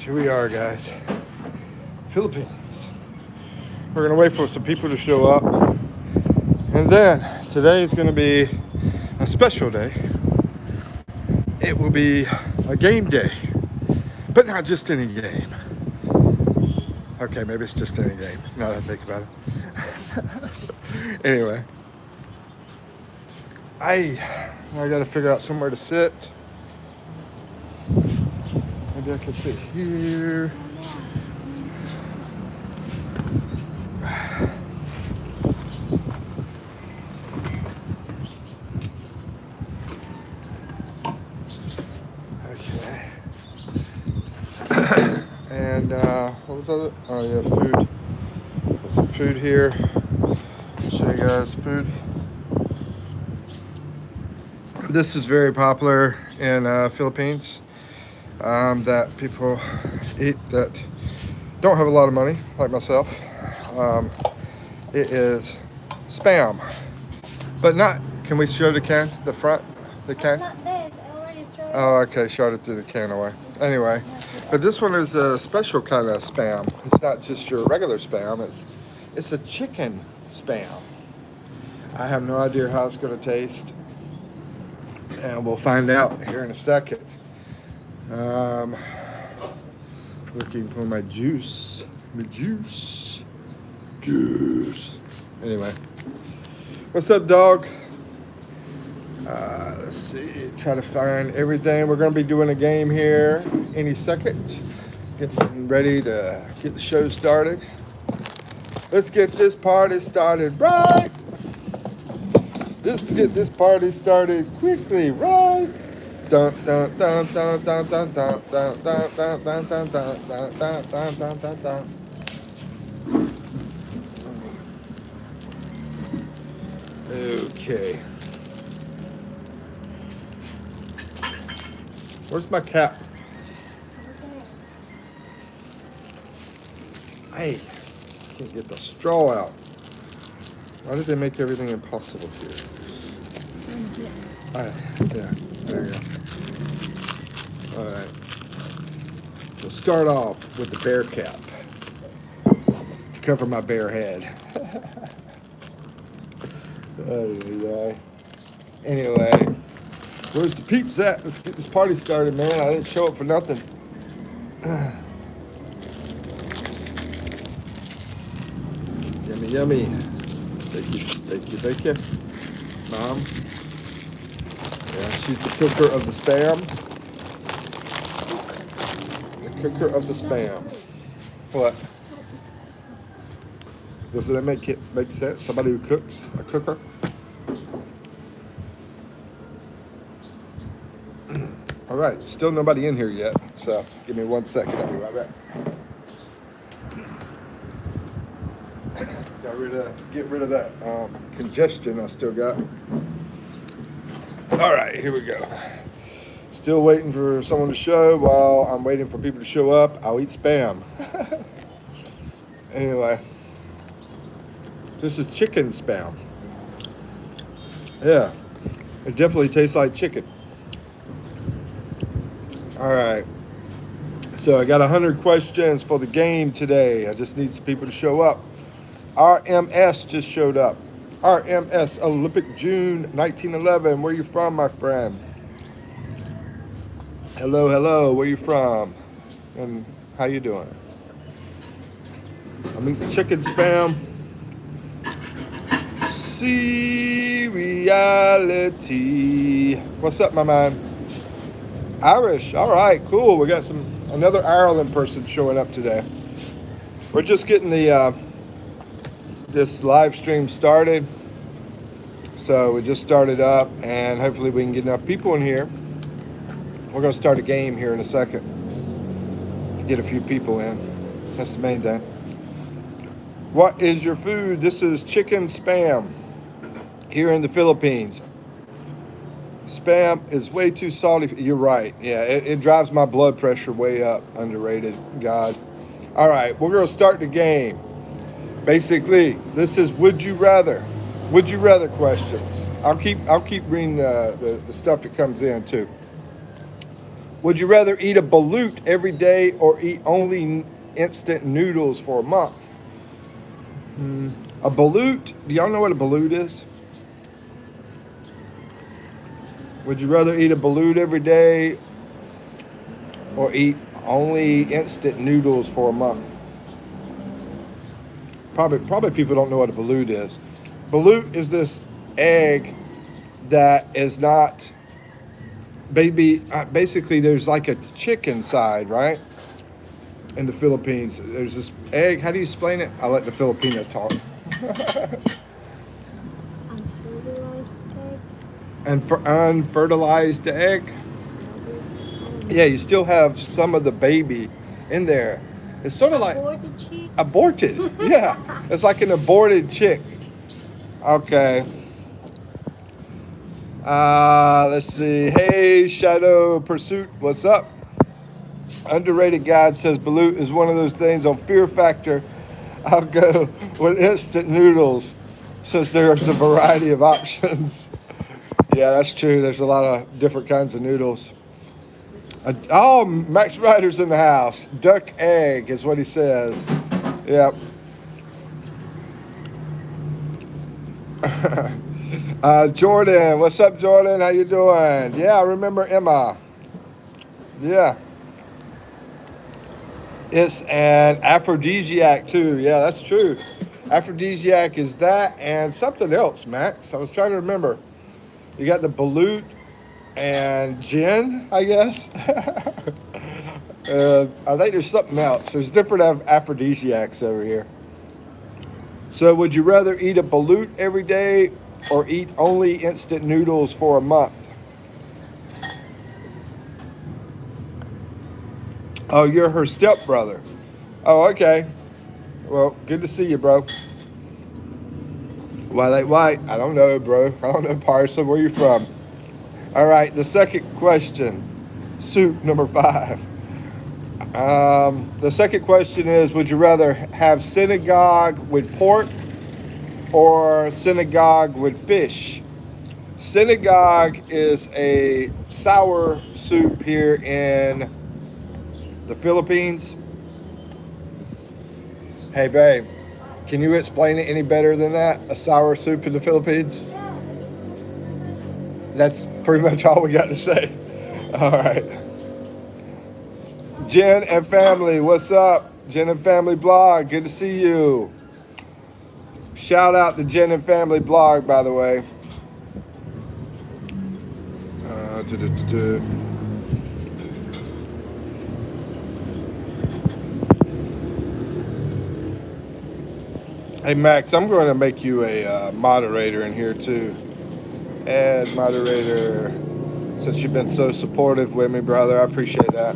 Here we are, guys. Philippines. We're gonna wait for some people to show up. And then today is gonna be a special day. It will be a game day, but not just any game. Okay, maybe it's just any game, now that I think about it. Anyway, I gotta figure out somewhere to sit. Maybe I could sit here. Okay. And what was other? Oh yeah, food. Got some food here. I'll show you guys food. This is very popular in Philippines. That people eat that don't have a lot of money, like myself. It is Spam, but not. Can we show the can? The front, the can. Not this. I already threw it. Oh, okay. Showed it through the can away. Anyway, but this one is a special kind of Spam. It's not just your regular Spam. It's a chicken Spam. I have no idea how it's going to taste, and we'll find out here in a second. Looking for my juice. Juice. Anyway, what's up, dog? Let's see. Try to find everything. We're gonna be doing a game here any second. Getting ready to get the show started. Let's get this party started right. Let's get this party started quickly, right? Dun dun dun dun dun dun dun dun dun dun dun dun dun dun dun dun dun dun. Okay. Where's my cap? Hey, can't get the straw out. Why did they make everything impossible here? Yeah, there you go. All right. We'll start off with the bear cap to cover my bare head. Anyway, where's the peeps at? Let's get this party started, man. I didn't show up for nothing. Yummy, yummy. Thank you. Mom. Yeah, she's the cooker of the Spam. The cooker of the Spam. What? Does that make sense? Somebody who cooks? A cooker? All right, still nobody in here yet, so give me 1 second. I'll be right back. Get rid of that congestion I still got. All right, here we go. Still waiting for someone to show. While I'm waiting for people to show up, I'll eat Spam. Anyway, this is chicken Spam. Yeah, it definitely tastes like chicken. All right, so I got 100 questions for the game today. I just need some people to show up. RMS just showed up. RMS, Olympic June 1911. Where you from, my friend? Hello. Where you from? And how you doing? I'm eating chicken Spam. See reality. What's up, my man? Irish. All right, cool. We got another Ireland person showing up today. We're just getting the this live stream started. So we just started up, and hopefully we can get enough people in here. We're going to start a game here in a second. Get a few people in. That's the main thing. What is your food? This is chicken Spam here in the Philippines. Spam is way too salty. You're right. Yeah, it drives my blood pressure way up. Underrated. God. All right, we're going to start the game. Basically, this is would you rather. Would you rather questions. I'll keep reading the stuff that comes in too. Would you rather eat a balut every day or eat only instant noodles for a month? A balut, do y'all know what a balut is? Would you rather eat a balut every day or eat only instant noodles for a month? Probably people don't know what a balut is. Balut is this egg that is not basically there's like a chick inside, right? In the Philippines, there's this egg. How do you explain it? I'll let the Filipino talk. Unfertilized egg. And for unfertilized egg, yeah, you still have some of the baby in there. It's sort of like Aborted chick. aborted. Yeah, it's like an aborted chick. Okay. Let's see. Hey, Shadow Pursuit, what's up? Underrated Guide says balut is one of those things on Fear Factor. I'll go with instant noodles since there's a variety of options. Yeah, that's true. There's a lot of different kinds of noodles. Oh, Max Ryder's in the house. Duck egg is what he says. Yep. Jordan, what's up, Jordan? How you doing? Yeah, I remember Emma. Yeah. It's an aphrodisiac too. Yeah, that's true. Aphrodisiac is that and something else, Max. I was trying to remember. You got the balut and gin, I guess. I think there's something else. There's different aphrodisiacs over here. So would you rather eat a balut every day or eat only instant noodles for a month? Oh, you're her stepbrother. Oh, okay. Well, good to see you, bro. Why they white? I don't know, bro. I don't know, Parson. Where you from? All right, the second question. Soup number 5. The second question is, would you rather have synagogue with pork or synagogue with fish? Synagogue is a sour soup here in the Philippines. Hey, babe, can you explain it any better than that? A sour soup in the Philippines? That's pretty much all we got to say. All right. Jen and family, what's up? Jen and family blog, good to see you. Shout out to Jen and family blog, by the way. Hey, Max, I'm going to make you a moderator in here, too. Add moderator. Since you've been so supportive with me, brother, I appreciate that.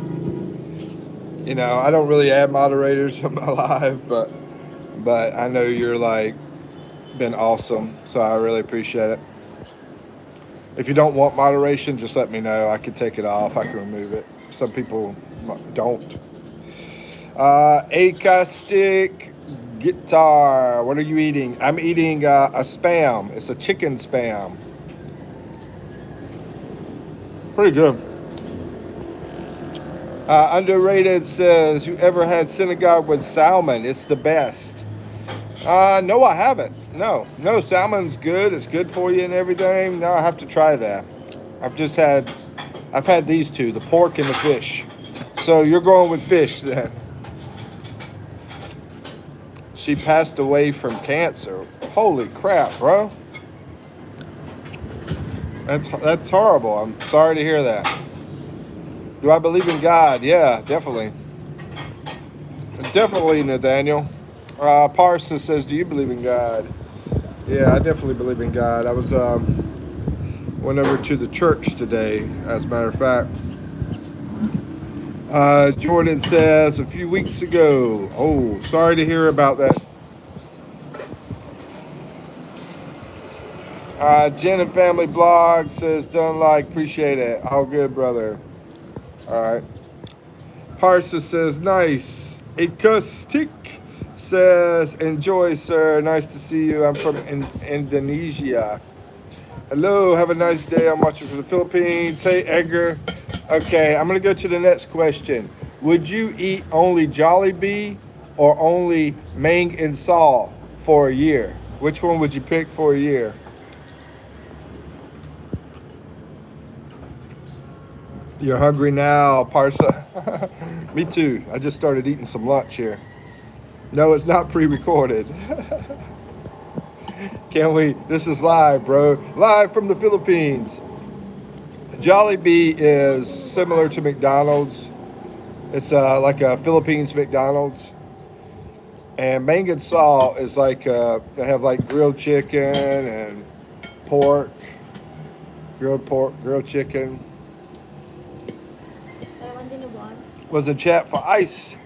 You know, I don't really add moderators in my life, but I know you're, like, been awesome, so I really appreciate it. If you don't want moderation, just let me know. I can take it off. I can remove it. Some people don't. Acoustic Guitar, what are you eating? I'm eating a Spam. It's a chicken Spam. Pretty good. Underrated says, you ever had synagogue with salmon? It's the best. No, I haven't. No, salmon's good. It's good for you and everything. No, I have to try that. I've had these two, the pork and the fish. So you're going with fish then. She passed away from cancer. Holy crap, bro. That's horrible. I'm sorry to hear that. Do I believe in God? Yeah, definitely. Definitely, Nathaniel. Parson says, do you believe in God? Yeah, I definitely believe in God. I was went over to the church today, as a matter of fact. Jordan says, a few weeks ago. Oh, sorry to hear about that. Jen and Family Blog says, done like, appreciate it. All good, brother. All right. Parsa says, nice. Acoustic says, enjoy, sir. Nice to see you. I'm from Indonesia. Hello, have a nice day. I'm watching from the Philippines. Hey, Edgar. Okay, I'm gonna go to the next question. Would you eat only Jollibee or only Mang and Saul for a year? Which one would you pick for a year? You're hungry now, Parsa. Me too. I just started eating some lunch here. No, it's not pre-recorded. Can't we? This is live, bro. Live from the Philippines. Jollibee is similar to McDonald's. It's like a Philippines McDonald's. And Mang and Saw is like they have like grilled chicken and pork, grilled chicken. Was in chat for ice.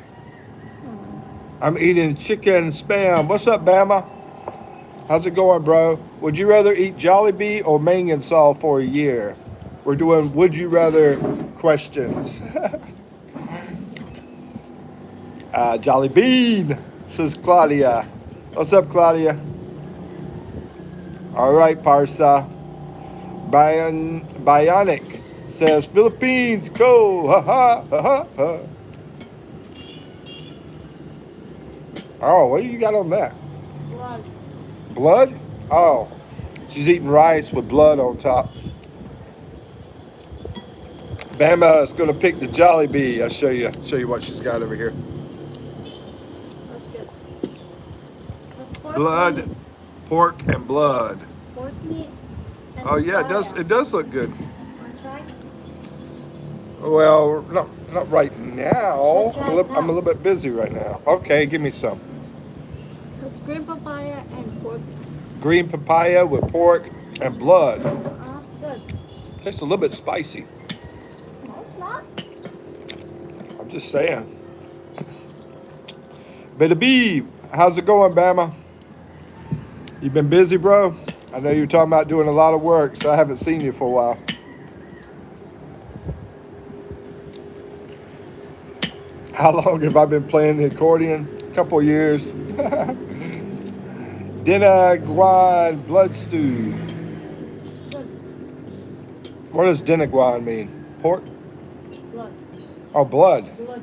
I'm eating chicken spam. What's up, Bama? How's it going, bro? Would you rather eat Jollibee or Mang and Saw for a year? We're doing would you rather questions. Jolly Bean, says Claudia. What's up, Claudia? All right, Parsa. Bionic says Philippines, go. Ha ha ha ha ha. Oh, what do you got on that? Blood. Blood? Oh, she's eating rice with blood on top. Bama is going to pick the Jollibee. I'll show you what she's got over here. That's good. That's pork Blood, meat. pork, and blood. Pork meat. And Oh yeah, papaya. it does look good. Wanna try? Well, not right now. Should I try I'm a little bit busy right now. Okay, give me some. So it's green papaya and pork. Green papaya with pork and blood. Good. Tastes a little bit spicy. No, it's not. I'm just saying. Better be. How's it going, Bama? You been busy, bro? I know you're talking about doing a lot of work, so I haven't seen you for a while. How long have I been playing the accordion? A couple of years. Dinaguan blood stew. Good. What does dinaguan mean? Pork? Blood. Oh, blood. Blood.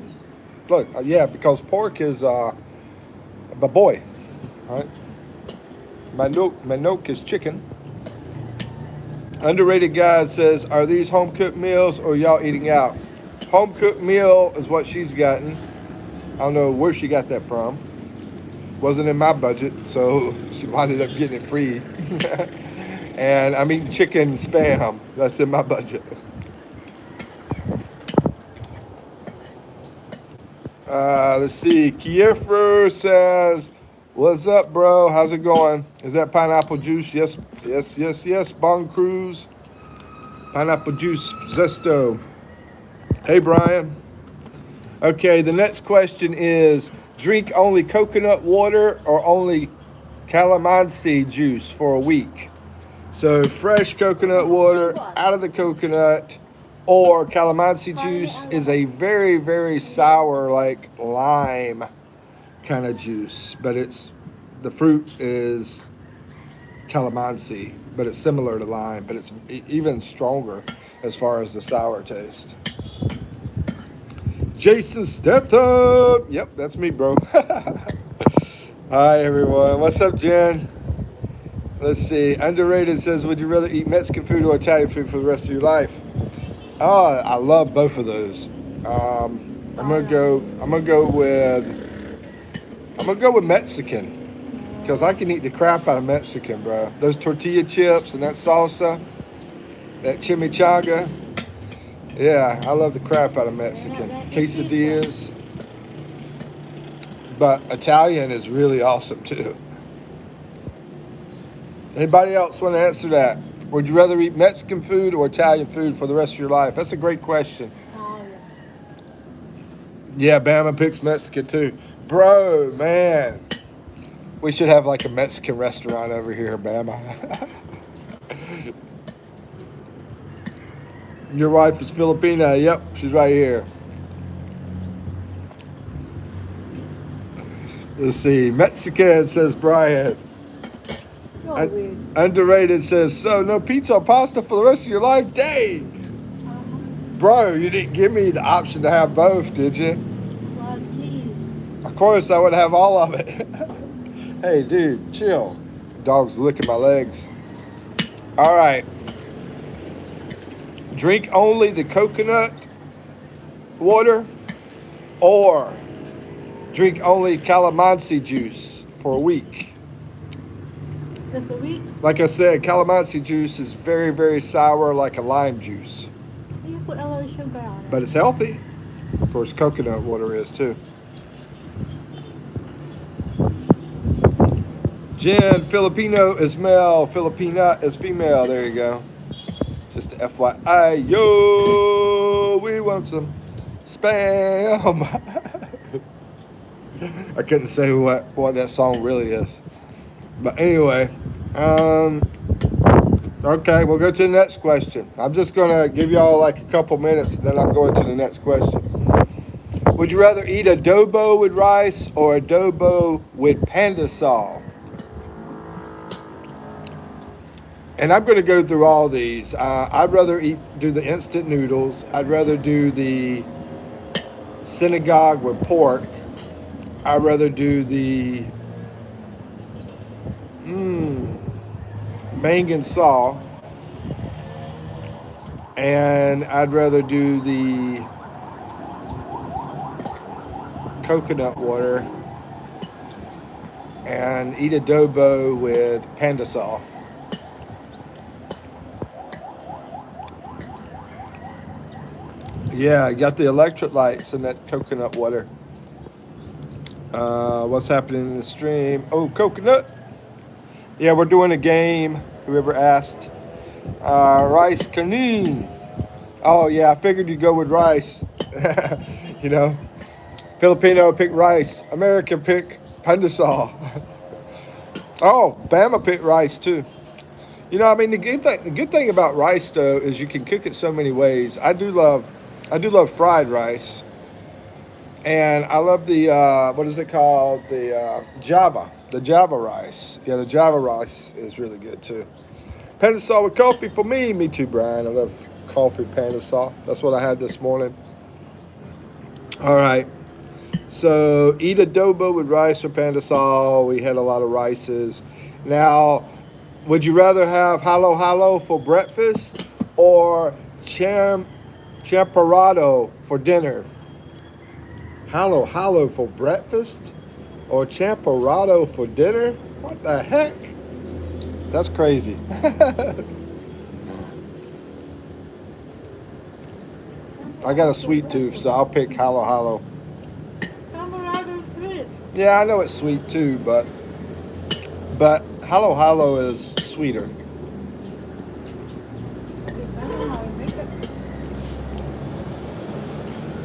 Blood. Yeah, because pork is baboy. All right. Manok is chicken. Underrated guy says, are these home cooked meals or y'all eating out? Home cooked meal is what she's gotten. I don't know where she got that from. Wasn't in my budget, so she ended up getting it free. And I'm eating chicken spam. That's in my budget. Let's see. Kiefer says, what's up, bro? How's it going? Is that pineapple juice? Yes. Bon Cruz. Pineapple juice, Zesto. Hey, Brian. Okay, the next question is, drink only coconut water or only calamansi juice for a week? So fresh coconut water out of the coconut or calamansi juice is a very, very sour, like lime kind of juice, but the fruit is calamansi, but it's similar to lime, but it's even stronger as far as the sour taste. Jason Statham. Yep, that's me, bro. Hi, everyone. What's up, Jen? Let's see. Underrated says, would you rather eat Mexican food or Italian food for the rest of your life? Oh, I love both of those. I'm gonna go with Mexican because I can eat the crap out of Mexican, bro. Those tortilla chips and that salsa, that chimichanga. Yeah, I love the crap out of Mexican. Quesadillas. But Italian is really awesome too. Anybody else want to answer that? Would you rather eat Mexican food or Italian food for the rest of your life? That's a great question. Yeah, Bama picks Mexican too. Bro, man. We should have like a Mexican restaurant over here, Bama. Your wife is Filipina. Yep, she's right here. Let's see. Mexican, says Brian. Underrated says, so no pizza or pasta for the rest of your life? Dang. Bro, you didn't give me the option to have both, did you? A lot of cheese. Of course, I would have all of it. Hey, dude, chill. Dog's licking my legs. All right. Drink only the coconut water or drink only calamansi juice for a week. Just a week. Like I said, calamansi juice is very, very sour like a lime juice. You put a little sugar on it. But it's healthy. Of course, coconut water is too. Jen, Filipino is male, Filipina is female. There you go. Just FYI. Yo, we want some spam. I couldn't say what that song really is. But anyway, okay, we'll go to the next question. I'm just going to give y'all like a couple minutes, and then I'm going to the next question. Would you rather eat adobo with rice or adobo with pandesal? And I'm going to go through all these. I'd rather do the instant noodles. I'd rather do the synagogue with pork. I'd rather do the bang and saw. And I'd rather do the coconut water and eat adobo with pandesal. Yeah, you got the electrolytes in that coconut water. What's happening in the stream? Oh, coconut. Yeah, we're doing a game. Whoever asked. Rice canine. Oh, yeah, I figured you'd go with rice. You know, Filipino pick rice. American pick pandesal. Oh, Bama pick rice too. You know, I mean, the good thing about rice though is you can cook it so many ways. I do love fried rice, and I love the what is it called? The Java rice. Yeah, the Java rice is really good too. Pandesal with coffee for me. Me too, Brian. I love coffee pandesal. That's what I had this morning. All right. So eat adobo with rice or pandesal. We had a lot of rices. Now, would you rather have halo halo for breakfast or champorado for dinner? Halo halo for breakfast or champorado for dinner? What the heck? That's crazy. I got a sweet tooth, so I'll pick halo halo. Camarade's sweet. Yeah, I know it's sweet too, but halo halo is sweeter.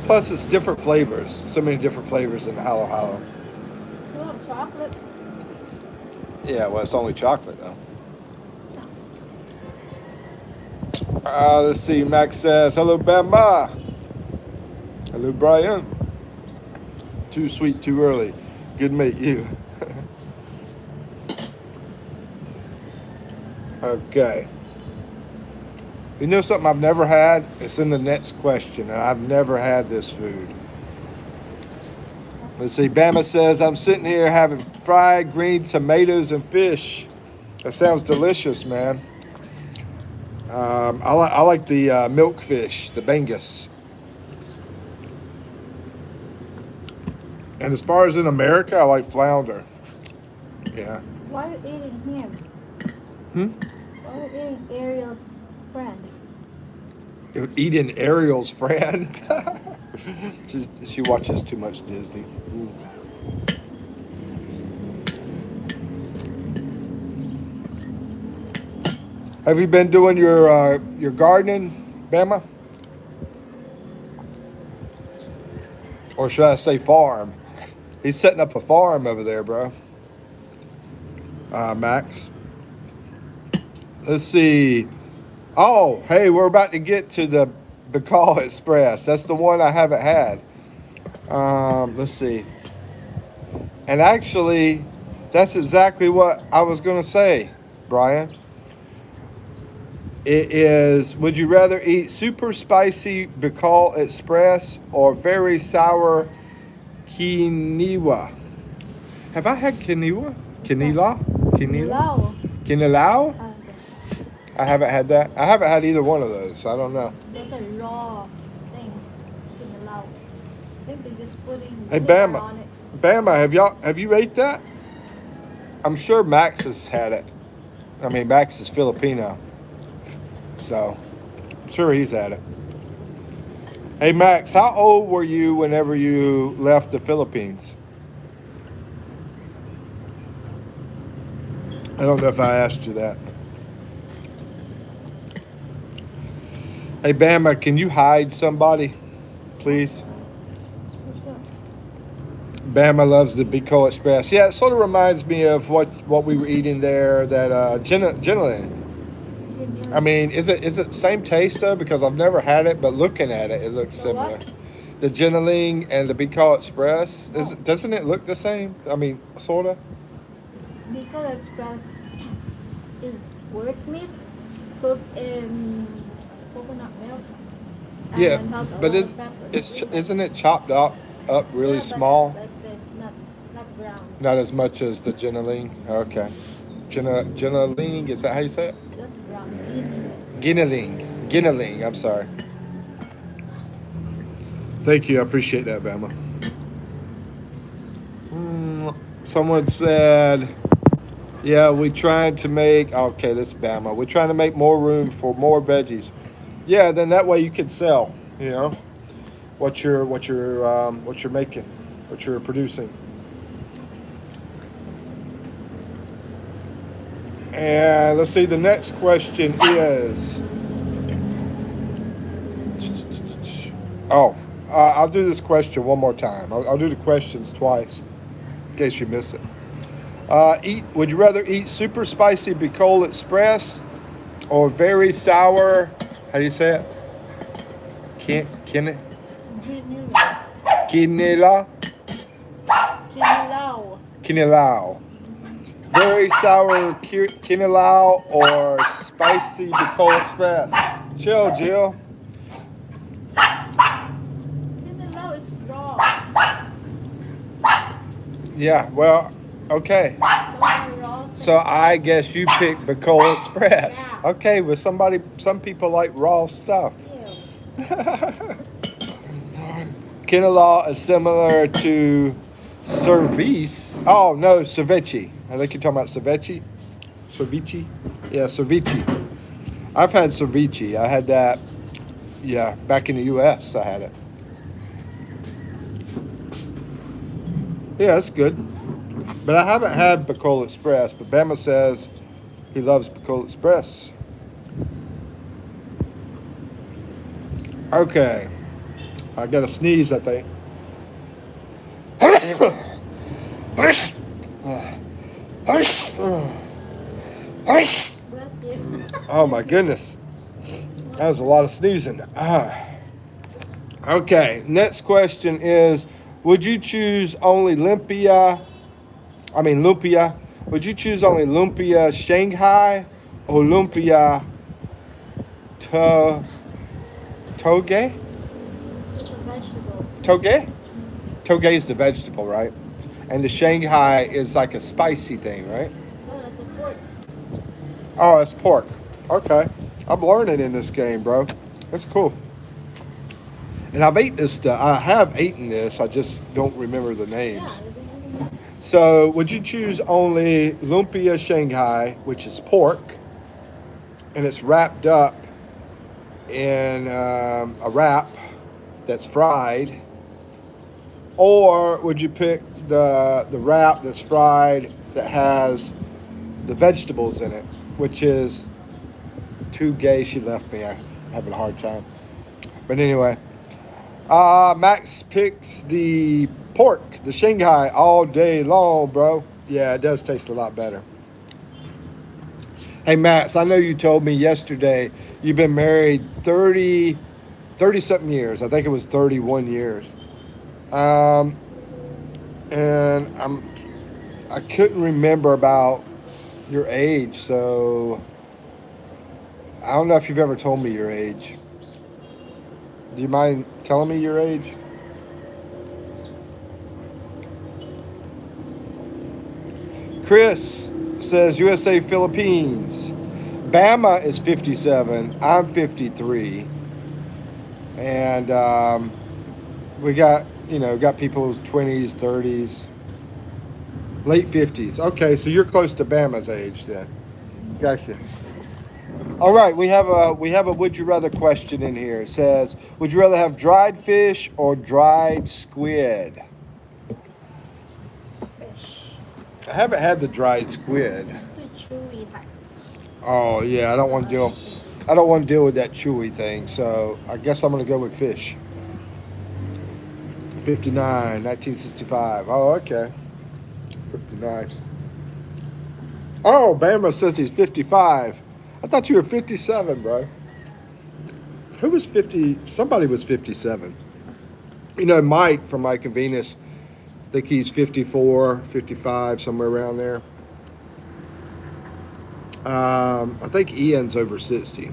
Plus, it's different flavors. So many different flavors in the halo halo. You want chocolate? Yeah, well, it's only chocolate though. Let's see. Max says, "Hello, Bama. Hello, Brian. Too sweet, too early. Good to meet you." Okay. You know something I've never had? It's in the next question, and I've never had this food. Let's see. Bama says, "I'm sitting here having fried green tomatoes and fish." That sounds delicious, man. I like the milkfish, the bangus. And as far as in America, I like flounder. Yeah. Why are you eating him? Why are you eating Ariel's friend? Eating Ariel's friend. She watches too much Disney. Ooh. Have you been doing your gardening, Bama? Or should I say farm? He's setting up a farm over there, bro. Max. Let's see. Oh, hey, we're about to get to the Call Express. That's the one I haven't had. Let's see. And actually, that's exactly what I was going to say, Brian. It is, would you rather eat super spicy Bacall Express or very sour quinoa? Have I had quinoa? Quinoa? Quinoa? Nilaw. Quinoa? Ah, I haven't had that. I haven't had either one of those, so I don't know. there's a raw thing. Nilaw. I think they're just putting Hey, vinegar Bama. on it. Bama, have you ate that? I'm sure Max has had it. I mean, Max is Filipino, so I'm sure he's had it. Hey, Max, how old were you whenever you left the Philippines? I don't know if I asked you that. Hey, Bama, can you hide somebody, please? What's that? Bama loves the Bicol Express. Yeah, it sort of reminds me of what we were eating there. That Ginaline. I mean, is it same taste though? Because I've never had it, but looking at it, it looks The similar. what? The Ginaling and the Bicol Express. Doesn't it look the same? I mean, sorta. Bicol Express is pork meat cooked in coconut milk. Yeah, And has a but lot of pepper. isn't it chopped up really Yeah, small? Like this, not brown. Not as much as the Ginaling. Okay, Ginaling. Is that how you say it? That's brown. Ginaling. I'm sorry. Thank you. I appreciate that, Bama. Someone said, yeah, we trying to make, okay, this is Bama. We're trying to make more room for more veggies. Yeah, then that way you can sell, what you're making, what you're producing. And let's see, the next question is, I'll do this question one more time. I'll do the questions twice in case you miss it. Would you rather eat super spicy Bicol Express or very sour? How do you say it? Quinela? Kinilaw. Quinelao. Very sour quinelao or spicy Bicol Express? Chill, Jill. Kinilaw is raw. Yeah, well, okay. Raw. So I guess you picked Bicol Express. Yeah. Okay, well some people like raw stuff. Ew. Quinelaw is similar to cervise. Oh no, ceviche. I think you're talking about ceviche. Ceviche? Yeah, ceviche. I've had ceviche. I had that, yeah, back in the U.S. I had it. Yeah, it's good. But I haven't had Bicol Express, but Bama says he loves Bicol Express. Okay. I got to sneeze, I think. Bless you. Oh my goodness. That was a lot of sneezing. Okay, next question is, would you choose only lumpia? Would you choose only lumpia Shanghai or lumpia toge? It's a vegetable. Toge? Toge is the vegetable, right? And the Shanghai is like a spicy thing, right? Oh, that's the pork. Oh, it's pork. Okay. I'm learning in this game, bro. That's cool. And I've eaten this stuff. I have eaten this. I just don't remember the names. Yeah. So, would you choose only lumpia Shanghai, which is pork, and it's wrapped up in a wrap that's fried, or would you pick the wrap that's fried that has the vegetables in it, which is too gay? She left me. I'm having a hard time. But anyway, Max picks the pork, the Shanghai, all day long, bro. Yeah, it does taste a lot better. Hey, Max, I know you told me yesterday you've been married 30 something years. I think it was 31 years. And I couldn't remember about your age. So I don't know if you've ever told me your age. Do you mind telling me your age? Chris says USA Philippines. Bama is 57. I'm 53. And we got, got people's 20s, 30s, late 50s. Okay, so you're close to Bama's age then. Gotcha. All right, we have a would you rather question in here. It says, would you rather have dried fish or dried squid? Fish. I haven't had the dried squid. It's too chewy. Like, Oh yeah, I don't want to deal with that chewy thing. So I guess I'm gonna go with fish. 59, 1965. Oh, okay. 59. Oh, Bama says he's 55. I thought you were 57, bro. Who was 50? Somebody was 57. Mike from Mike and Venus, I think he's 54, 55, somewhere around there. I think Ian's over 60.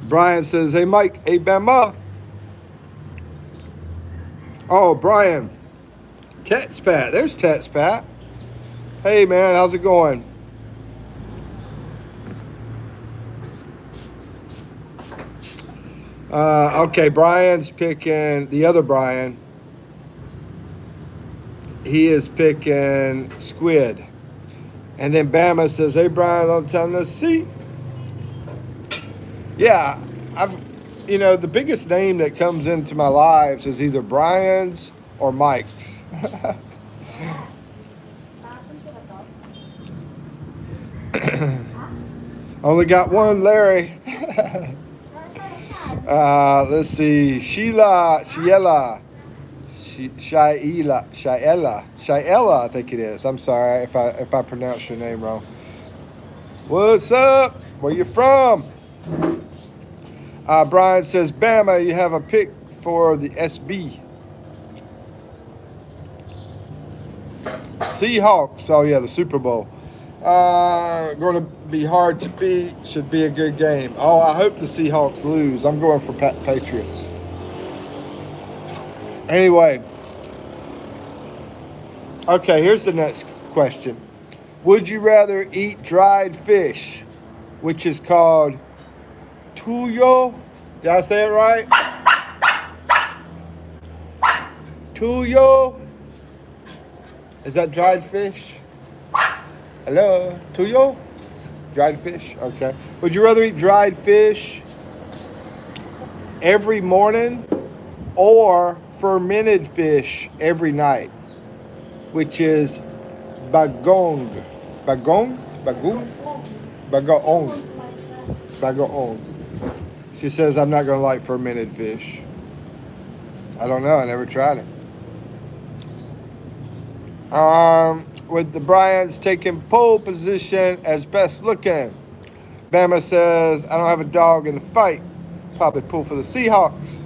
Brian says, hey, Mike, hey, Bama. Oh, Brian. Expat. There's Expat. Hey, man, how's it going? Okay, Brian's picking the other Brian. He is picking squid. And then Bama says, hey, Brian, long time no see. Yeah, the biggest name that comes into my lives is either Brian's or Mike's. Only got one, Larry. Let's see. Shiela, I think it is. I'm sorry if I pronounced your name wrong. What's up? Where you from? Brian says, Bama, you have a pick for the SB. Seahawks. Oh, yeah, the Super Bowl. Going to be hard to beat. Should be a good game. Oh, I hope the Seahawks lose. I'm going for Patriots. Anyway. Okay, here's the next question. Would you rather eat dried fish, which is called tuyo? Did I say it right? Tuyo? Is that dried fish? Hello? Tuyo? Dried fish? Okay. Would you rather eat dried fish every morning or fermented fish every night, which is bagong? Bagong? Bagoong? Bagoong. Bagoong. She says, I'm not going to like fermented fish. I don't know. I never tried it. With the Bryans taking pole position as best looking. Bama says, I don't have a dog in the fight. Probably pull for the Seahawks.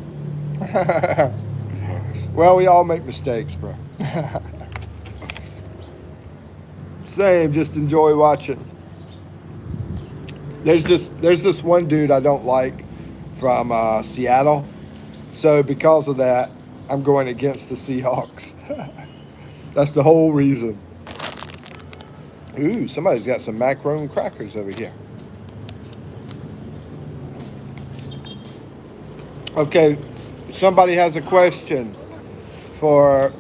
Well, we all make mistakes, bro. Same, just enjoy watching. There's this one dude I don't like from Seattle. So because of that, I'm going against the Seahawks. That's the whole reason. Ooh, somebody's got some macaron crackers over here. Okay, somebody has a question for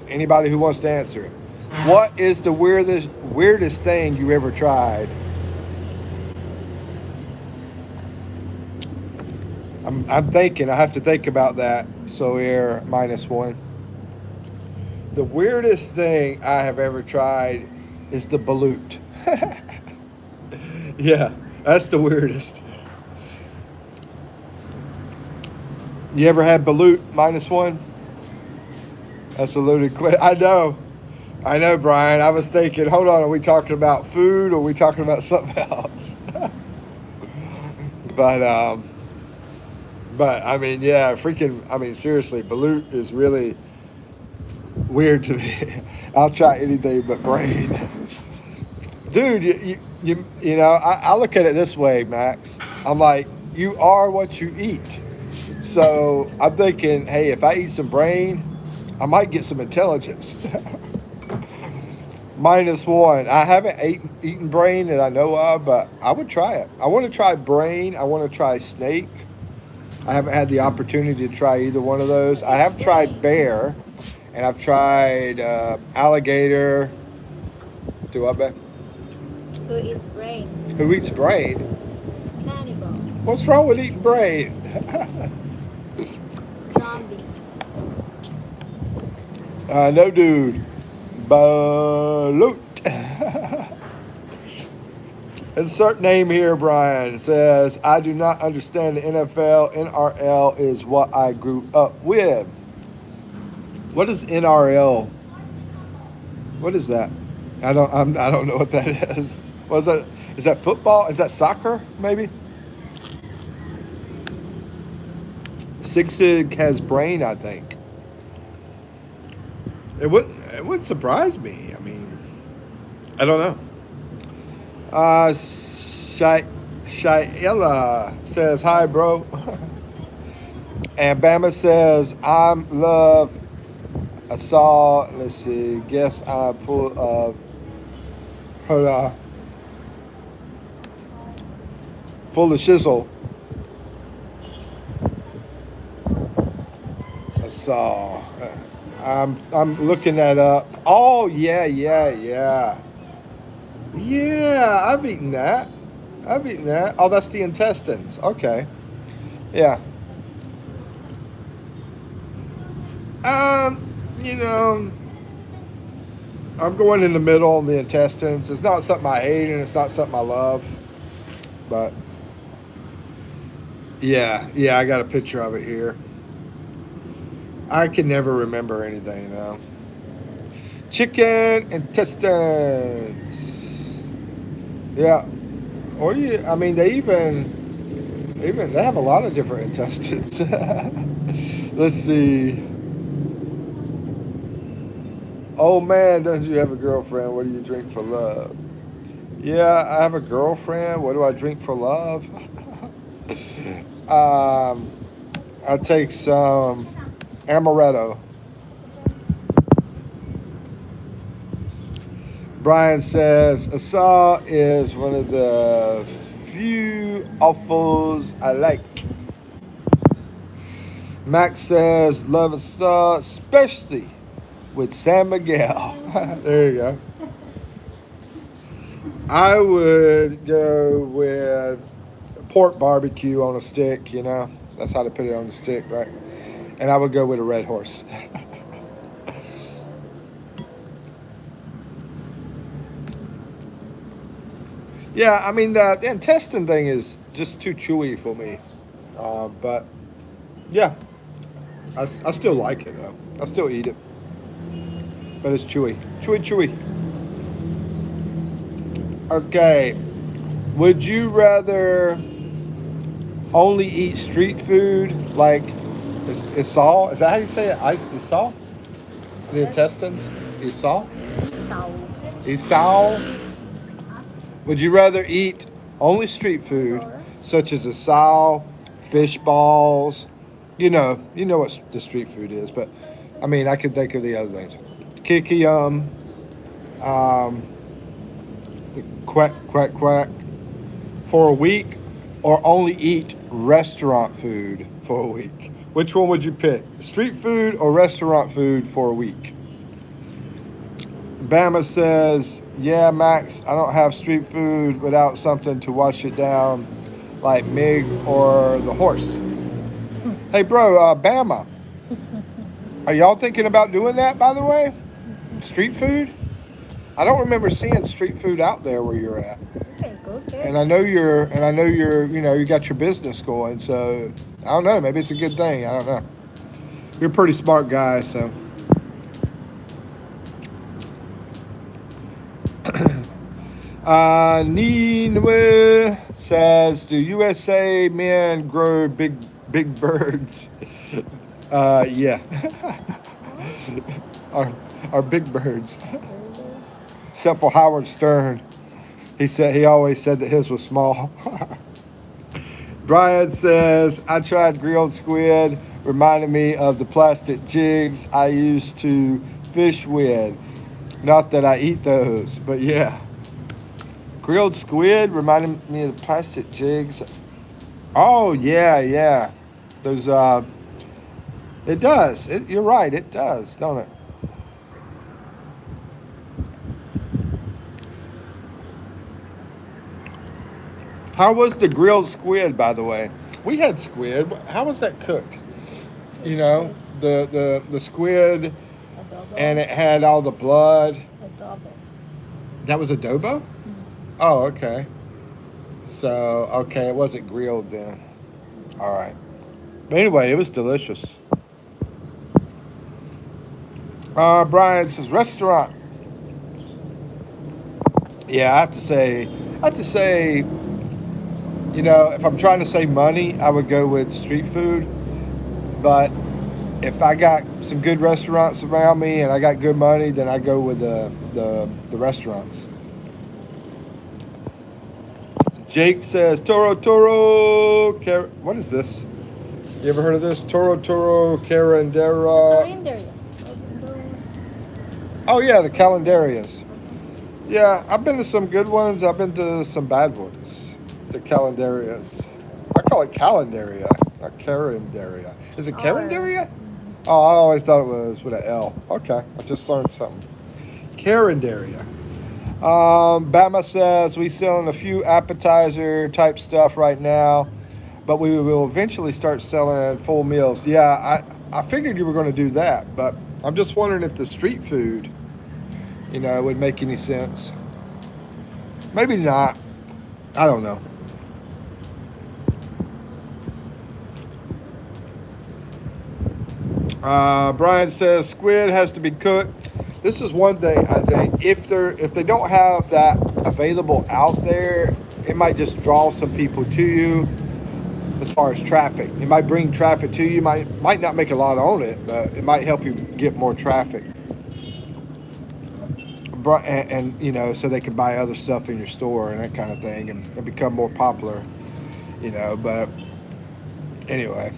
anybody who wants to answer it. What is the weirdest thing you ever tried? I'm thinking. I have to think about that. So here, -1. The weirdest thing I have ever tried is the balut. Yeah, that's the weirdest. You ever had balut -1? That's a loaded question. I know, Brian. I was thinking, hold on, are we talking about food or are we talking about something else? But I mean, yeah, seriously, balut is really weird to me. I'll try anything but brain. Dude, You know, I look at it this way, Max. I'm like, you are what you eat. So I'm thinking, hey, if I eat some brain, I might get some intelligence. -1. I haven't eaten brain that I know of, but I would try it. I want to try brain. I want to try snake. I haven't had the opportunity to try either one of those. I have tried bear, and I've tried alligator. Do I bet? Who eats brain? Who eats brain? Cannibals. What's wrong with eating brain? Zombies. No, dude. Balut. Insert name here, Brian. It says, I do not understand the NFL. NRL is what I grew up with. What is NRL? What is that? I don't know what that is. What is that? Is that football? Is that soccer? Maybe. Sig has brain, I think. It wouldn't surprise me. I mean, I don't know. Shaila says, hi, bro. And Bama says, I'm love. I saw, let's see, guess I'm full of, hold on, full of shizzle. I saw. I'm looking that up. Oh, yeah. Yeah, I've eaten that. Oh, that's the intestines. Okay. Yeah. You know, I'm going in the middle on the intestines. It's not something I hate and it's not something I love. But yeah, I got a picture of it here. I can never remember anything though. Chicken intestines. Yeah. Or I mean, they have a lot of different intestines. Let's see. Oh man, don't you have a girlfriend? What do you drink for love? Yeah, I have a girlfriend. What do I drink for love? I take some amaretto. Brian says, Asal is one of the few offals I like. Max says, love Asal, especially with San Miguel. There you go. I would go with pork barbecue on a stick, you know. That's how to put it on the stick, right? And I would go with a red horse. Yeah, I mean, the intestine thing is just too chewy for me. But, yeah, I still like it, though. I still eat it. But it's chewy. Chewy. Okay. Would you rather only eat street food like isal? Is that how you say it? Isal? The intestines? Isal? Isal? Would you rather eat only street food such as isal, fish balls? You know what the street food is, but I mean, I can think of the other things. Kikium, the quack for a week, or only eat restaurant food for a week. Which one would you pick? Street food or restaurant food for a week? Bama says, yeah, Max, I don't have street food without something to wash it down like Mig or the horse. Hey, bro, Bama, are y'all thinking about doing that, by the way? Street food? I don't remember seeing street food out there where you're at. And I know you're, you got your business going, so I don't know, maybe it's a good thing. I don't know. You're a pretty smart guy, so. Ninwe says, do USA men grow big birds? Yeah. Are big birds. Except for Howard Stern. He always said that his was small. Brian says, I tried grilled squid, reminded me of the plastic jigs I used to fish with. Not that I eat those, but yeah. Grilled squid reminded me of the plastic jigs. Oh, yeah. Those, it does. You're right, it does, don't it? How was the grilled squid, by the way? We had squid. How was that cooked? You know, the squid, Adobo. and it had all the blood. Adobo. That was adobo? Oh, okay. So, okay, it wasn't grilled then. All right. But anyway, it was delicious. Brian says restaurant. Yeah, I have to say, you know, if I'm trying to save money, I would go with street food. But if I got some good restaurants around me and I got good money, then I go with the restaurants. Jake says Toro what is this? You ever heard of this? Toro Carandera. Calendar. Oh yeah, the calendarias. Yeah, I've been to some good ones. I've been to some bad ones. The calendarias. I call it calendaria, not carandaria. Is it carandaria? Oh, I always thought it was with an L. Okay, I just learned something. Carandaria. Bama says we selling a few appetizer type stuff right now, but we will eventually start selling full meals. Yeah, I figured you were going to do that, but I'm just wondering if the street food, you know, would make any sense. Maybe not. I don't know. Brian says squid has to be cooked. This is one thing I think. If they don't have that available out there, it might just draw some people to you. As far as traffic, it might bring traffic to you. Might not make a lot on it, but it might help you get more traffic. And you know, so they can buy other stuff in your store and that kind of thing, and become more popular. You know, but anyway.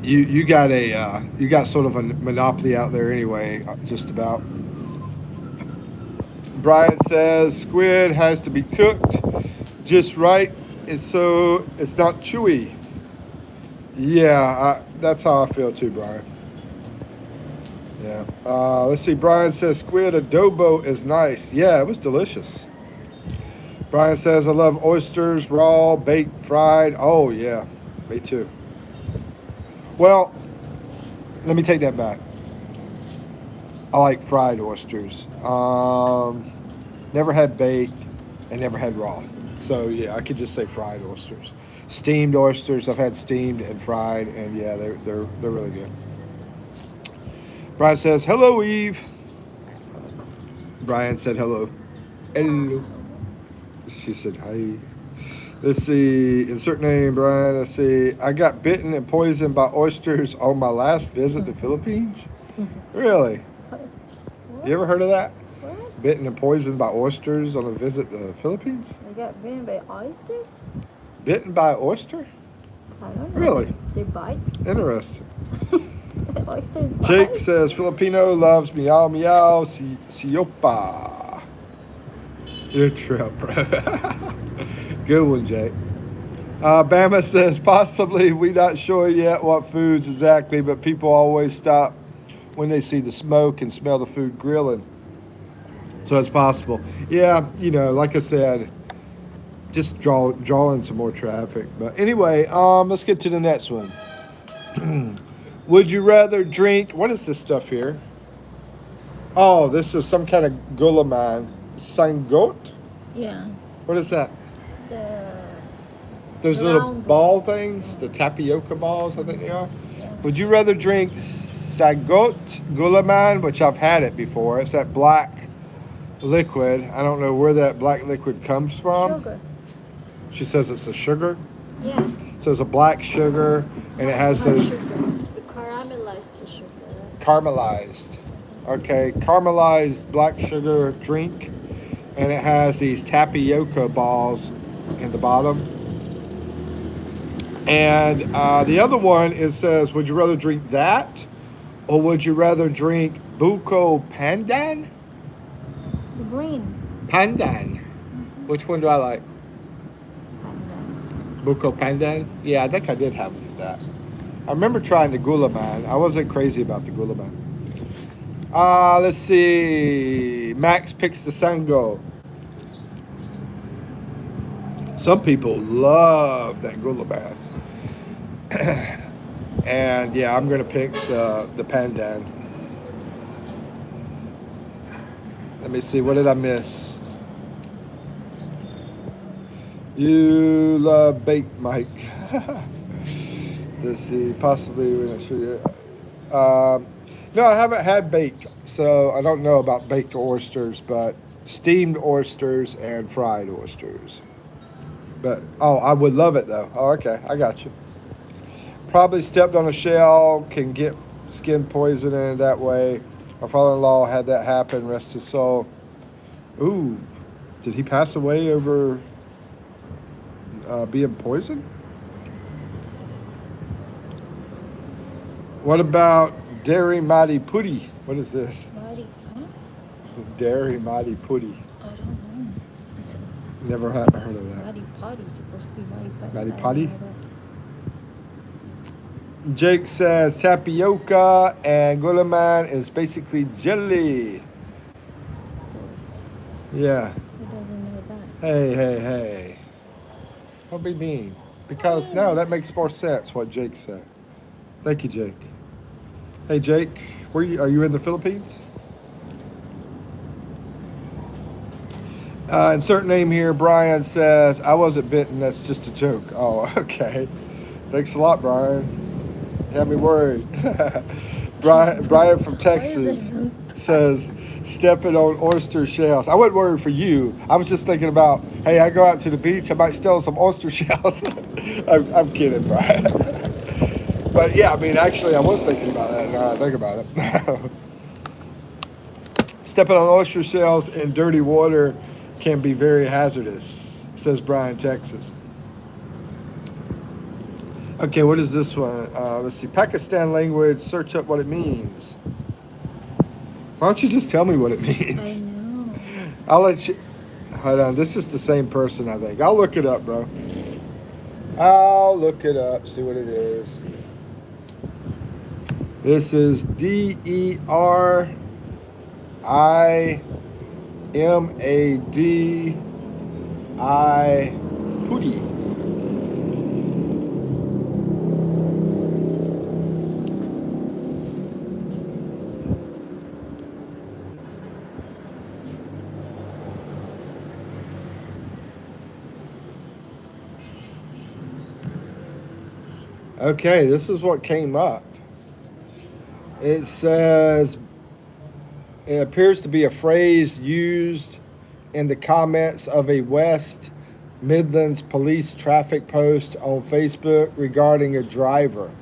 You got sort of a monopoly out there anyway, just about. Brian says squid has to be cooked just right, so it's not chewy. Yeah, that's how I feel too, Brian. Yeah. Let's see. Brian says squid adobo is nice. Yeah, it was delicious. Brian says I love oysters, raw, baked, fried. Oh yeah, me too. Well, let me take that back. I like fried oysters. Never had baked and never had raw. So yeah, I could just say fried oysters. Steamed oysters, I've had steamed and fried, and yeah, they're really good. Brian says, hello, Eve. Brian said hello. Hello. She said hi. Let's see, insert name, Brian. Let's see. I got bitten and poisoned by oysters on my last visit to the Philippines. Really? You ever heard of that? What? Bitten and poisoned by oysters on a visit to the Philippines? I got bitten by oysters? Bitten by oyster? I don't know. Really? They bite? Interesting. Oysters bite? Jake says Filipino loves meow meow siopa. You're a trip, bro. Good one, Jake. Bama says possibly we not sure yet what foods exactly, but people always stop when they see the smoke and smell the food grilling. So it's possible. Yeah, you know, like I said, just drawing some more traffic. But anyway, let's get to the next one. Would you rather drink? What is this stuff here? Oh, this is some kind of gulaman. Sangot? Yeah. What is that? Those The little round ball ones. things, the tapioca balls, I think they are. Yeah. Would you rather drink Sagot Gulaman, which I've had it before? It's that black liquid. I don't know where that black liquid comes from. Sugar. She says it's a sugar. Yeah. It says a black sugar, and it has those You caramelize the sugar. caramelized. Okay, caramelized black sugar drink. and it has these tapioca balls in the bottom. And the other one, it says, would you rather drink that or would you rather drink buko pandan? The green. Pandan. Which one do I like? Buko pandan? Yeah, I think I did have that. I remember trying the gulaman. I wasn't crazy about the gulaman. Let's see. Max picks the sango. Some people love that gulaman. And yeah, I'm gonna pick the pandan. Let me see, what did I miss? You love baked, Mike. Let's see, possibly we're not sure yet. No, I haven't had baked, so I don't know about baked oysters, but steamed oysters and fried oysters. But oh, I would love it though. Oh, okay, I got you. Probably stepped on a shell, can get skin poisoning that way. My father-in-law had that happen, rest his soul. Ooh, did he pass away over being poisoned? What about Dairy Mighty Putty? What is this? Mighty, huh? Dairy Mighty Putty. I don't know. It's Never heard of that. Mighty Potty. Supposed to be Mighty Potty. Mighty Potty? Jake says tapioca and gulaman is basically jelly. Of course. Yeah. Who doesn't know that? Hey. Don't be mean. Because no, that makes more sense what Jake said. Thank you, Jake. Hey, Jake, are you in the Philippines? Insert name here. Brian says, I wasn't bitten. That's just a joke. Oh, okay. Thanks a lot, Brian. You had me worried. Brian from Texas says, stepping on oyster shells. I wasn't worried for you. I was just thinking about, hey, I go out to the beach, I might steal some oyster shells. I'm kidding, Brian. But yeah, I mean, actually, I was thinking about that now I think about it. Stepping on oyster shells in dirty water can be very hazardous, says Brian, Texas. Okay, what is this one? Let's see. Pakistan language, search up what it means. Why don't you just tell me what it means? I know. I'll let you. Hold on. This is the same person, I think. I'll look it up, bro. I'll look it up, see what it is. This is DERIMAD Putty. Okay, this is what came up. It says, it appears to be a phrase used in the comments of a West Midlands police traffic post on Facebook regarding a driver,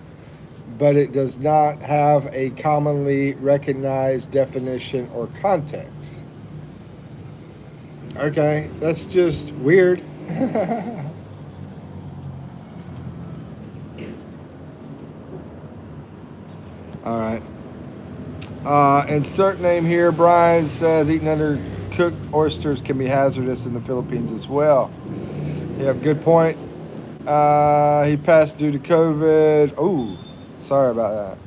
but it does not have a commonly recognized definition or context. Okay, that's just weird. All right. Insert name here. Brian says eating undercooked oysters can be hazardous in the Philippines as well. Yep, good point. He passed due to COVID. Oh, sorry about that.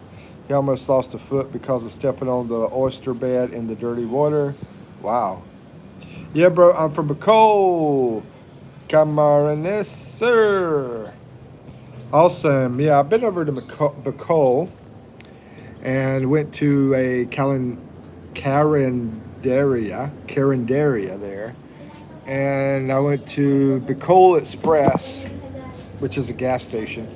He almost lost a foot because of stepping on the oyster bed in the dirty water. Wow. Yeah, bro, I'm from Bicol. Camarines, sir. Awesome. Yeah, I've been over to Bicol and went to a Carinderia there. And I went to Bicol Express, which is a gas station.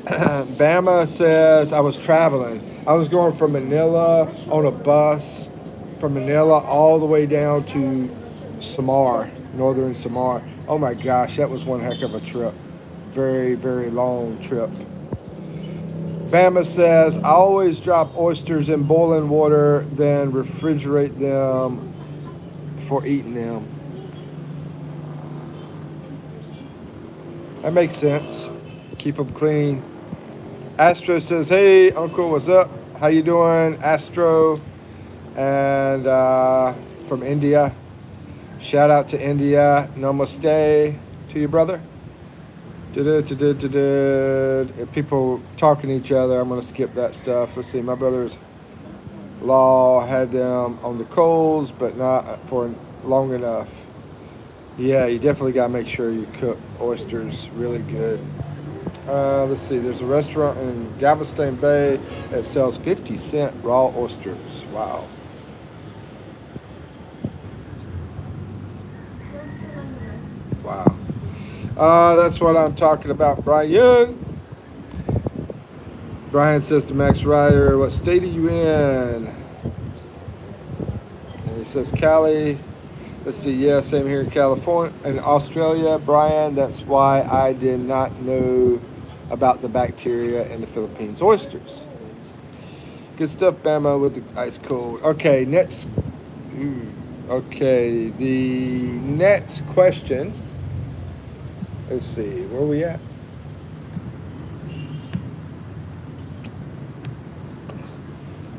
Bama says I was traveling. I was going from Manila on a bus from Manila all the way down to Samar, northern Samar. Oh my gosh, that was one heck of a trip. Very, very long trip. Bama says, I always drop oysters in boiling water, then refrigerate them before eating them. That makes sense. Keep them clean. Astro says, "Hey, Uncle, what's up? How you doing, Astro?" And from India. Shout out to India. Namaste to you, brother. If people talking to each other, I'm going to skip that stuff. Let's see. My brother's-in-law had them on the coals, but not for long enough. Yeah, you definitely got to make sure you cook oysters really good. Let's see. There's a restaurant in Galveston Bay that sells 50-cent raw oysters. Wow. Wow. That's what I'm talking about, Brian. Brian says to Max Ryder, "What state are you in?" And he says, "Cali." Let's see. Yeah, same here in California, in Australia, Brian. That's why I did not know about the bacteria in the Philippines oysters. Good stuff, Bama, with the ice cold. Okay, next. Okay, the next question. Let's see, where are we at?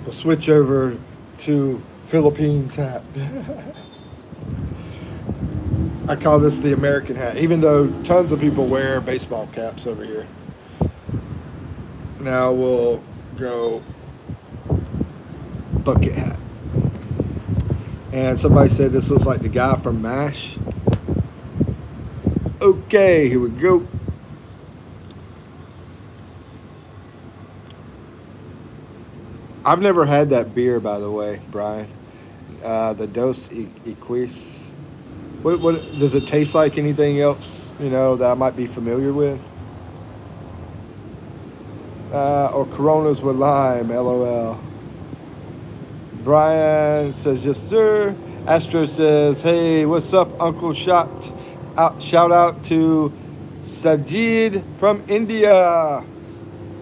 We'll switch over to Philippines hat. I call this the American hat, even though tons of people wear baseball caps over here. Now we'll go bucket hat. And somebody said this looks like the guy from MASH. Okay, here we go. I've never had that beer, by the way, Brian. The Dos Equis. What does it taste like? Anything else, that I might be familiar with? Or Coronas with lime, LOL. Brian says, "Yes, sir." Astro says, "Hey, what's up, Uncle?" Shout out to Sajid from India.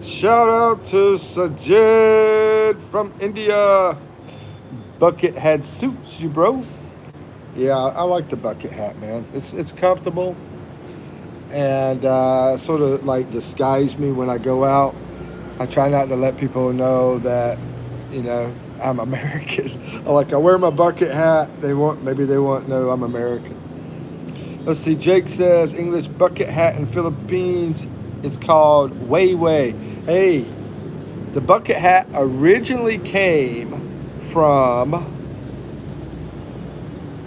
Shout out to Sajid from India. Bucket hat suits you, bro. Yeah, I like the bucket hat, man. It's comfortable and sort of like disguise me when I go out. I try not to let people know that, I'm American. I wear my bucket hat. Maybe they won't know I'm American. Let's see. Jake says English bucket hat in Philippines is called Wei Wei. Hey, the bucket hat originally came from.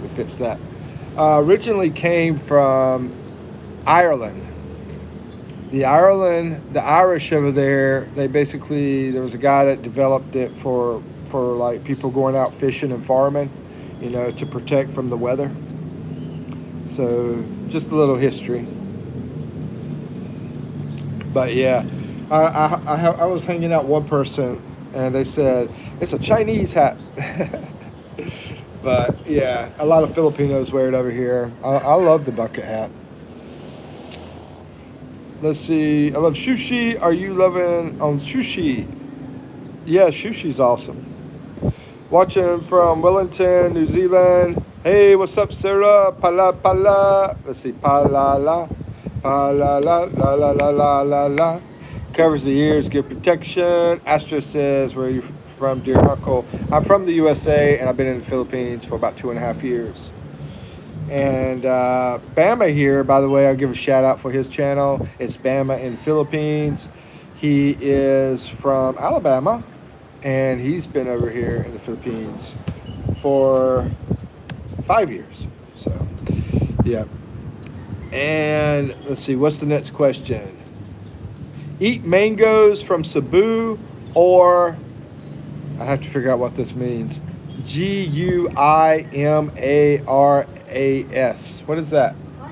If it's that, originally came from Ireland. The Irish over there. There was a guy that developed it for like people going out fishing and farming, to protect from the weather. So just a little history. But yeah, I was hanging out with one person and they said it's a Chinese hat. But yeah, a lot of Filipinos wear it over here. I love the bucket hat. Let's see. I love sushi. Are you loving on sushi? Yeah, sushi's awesome. Watching from Wellington, New Zealand. Hey, what's up, Sarah? Pala pala. Let's see. Pala la. Pala la la la la la la la. Covers the ears, good protection. Astra says, "Where are you from, dear Uncle?" I'm from the USA, and I've been in the Philippines for about 2.5 years. And Bama here, by the way, I'll give a shout out for his channel. It's Bama in Philippines. He is from Alabama, and he's been over here in the Philippines for 5 years. So, yeah. And let's see, what's the next question? Eat mangoes from Cebu, or I have to figure out what this means. Guimaras. What is that? What?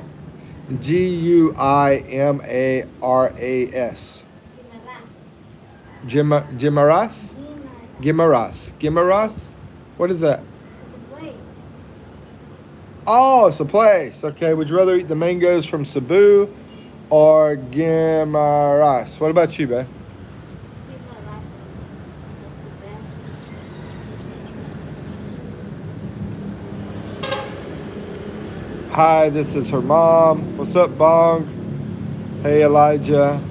Guimaras. Guimaras? Guimaras? What is that? It's a place. Oh, it's a place. Okay, would you rather eat the mangoes from Cebu or Guimaras? What about you, babe? Hi, this is her mom. What's up, Bong? Hey, Elijah.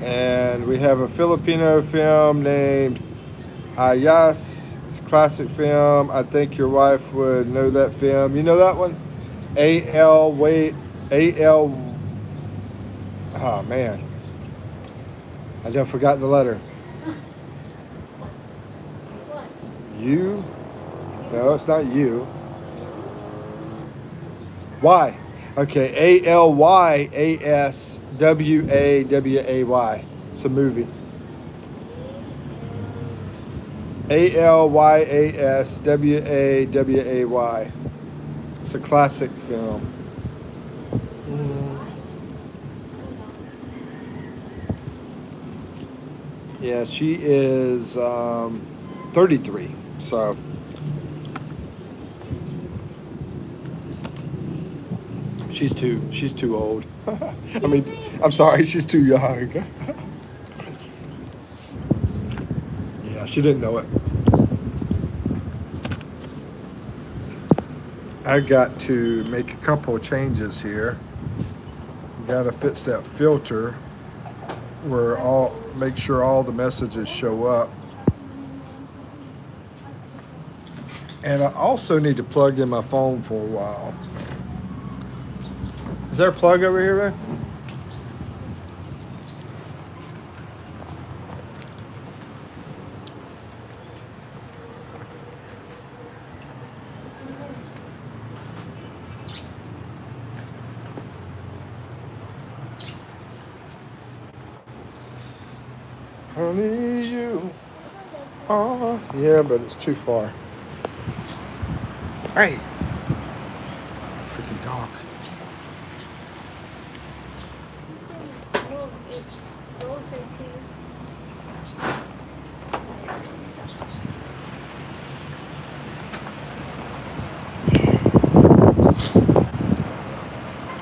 And we have a Filipino film named Ayas. It's a classic film. I think your wife would know that film. You know that one? A-L, wait, A-L, oh man. I done forgotten the letter. What? U? No, it's not U. Y. Okay, Alyaswaway. It's a movie. Alyaswaway. It's a classic film. Yeah, she is 33. So she's too old. I mean, I'm sorry, she's too young. Yeah, she didn't know it. I got to make a couple of changes here. Got to fix that filter where make sure all the messages show up. And I also need to plug in my phone for a while. Is there a plug over here, man? Honey, you. Oh, yeah, but it's too far. Hey, freaking dog. Move it closer to.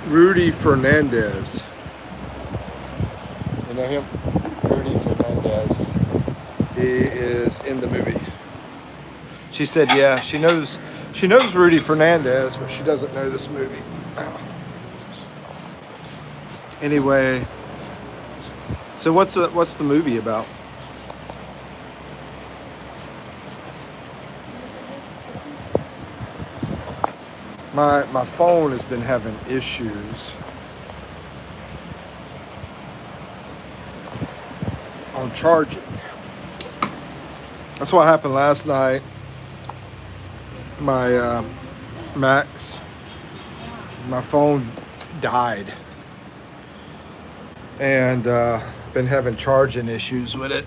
Rudy Fernandez. You know him? Rudy Fernandez. He is in the movie. She said, yeah, she knows Rudy Fernandez, but she doesn't know this movie. Anyway, so what's the movie about? My phone has been having issues on charging. That's what happened last night. My Max, my phone died, and been having charging issues with it.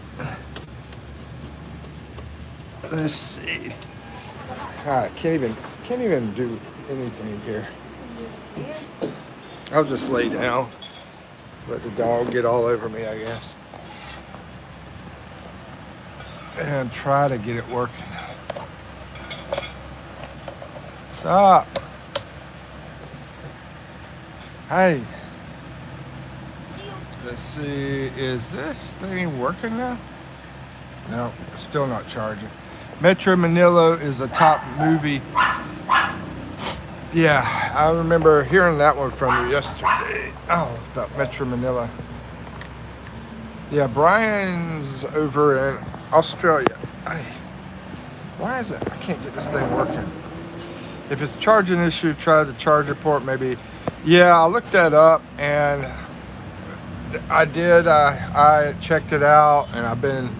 Let's see. I can't even do anything here. I'll just lay down, let the dog get all over me, I guess, and try to get it working. Stop. Hey. Let's see, is this thing working now? No, it's still not charging. Metro Manila is a top movie. Yeah, I remember hearing that one from you yesterday. Oh, about Metro Manila. Yeah, Brian's over in Australia. Hey, why is it? I can't get this thing working. If it's a charging issue, try the charger port maybe. Yeah, I looked that up and I did. I checked it out, and I've been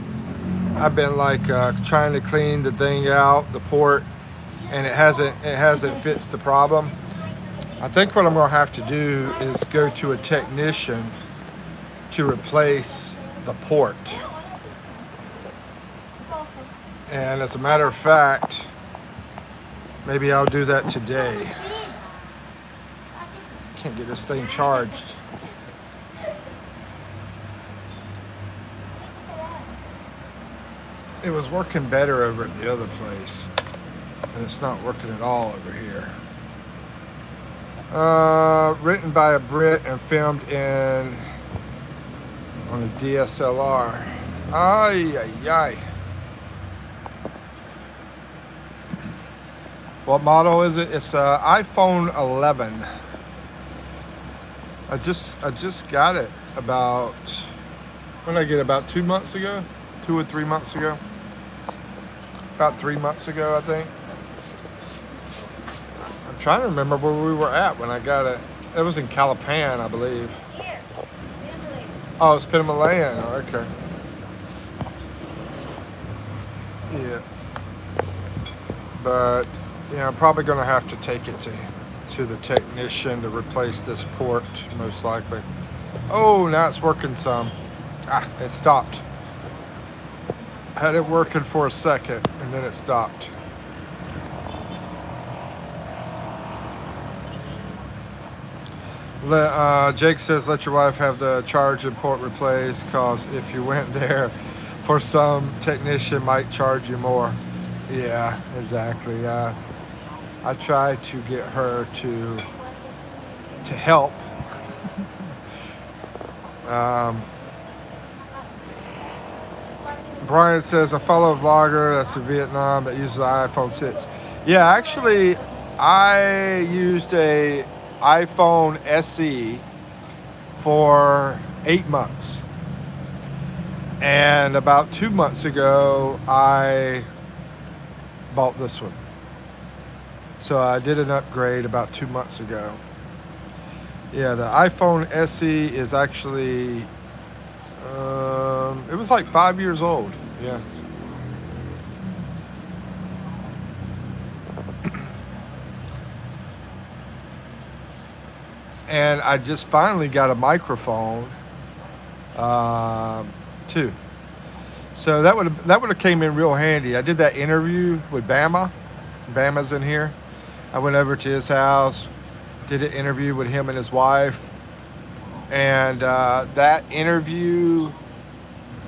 like trying to clean the thing out, the port, and it hasn't fixed the problem. I think what I'm gonna have to do is go to a technician to replace the port. And as a matter of fact, maybe I'll do that today. Can't get this thing charged. It was working better over at the other place, and it's not working at all over here. Written by a Brit and filmed on a DSLR. Ay, ay, ay. What model is it? It's iPhone 11. I just got it about, when did I get it? About 2 months ago, 2 or 3 months ago. About 3 months ago, I think. I'm trying to remember where we were at when I got it. It was in Calapan, I believe. Here. Emily. Oh, it's Pinamalayan. Oh, okay. Yeah. But yeah, I'm probably gonna have to take it to the technician to replace this port, most likely. Oh, now it's working some. Ah, it stopped. Had it working for a second and then it stopped. Jake says let your wife have the charge and port replaced, cause if you went there for some technician might charge you more. Yeah, exactly. I tried to get her to help. Brian says I follow a vlogger that's in Vietnam that uses the iPhone 6. Yeah, actually, I used a iPhone SE for 8 months, and about 2 months ago, I bought this one. So I did an upgrade about 2 months ago. Yeah, the iPhone SE is actually, it was like 5 years old. Yeah. And I just finally got a microphone, too. So that would have came in real handy. I did that interview with Bama. Bama's in here. I went over to his house, did an interview with him and his wife, and that interview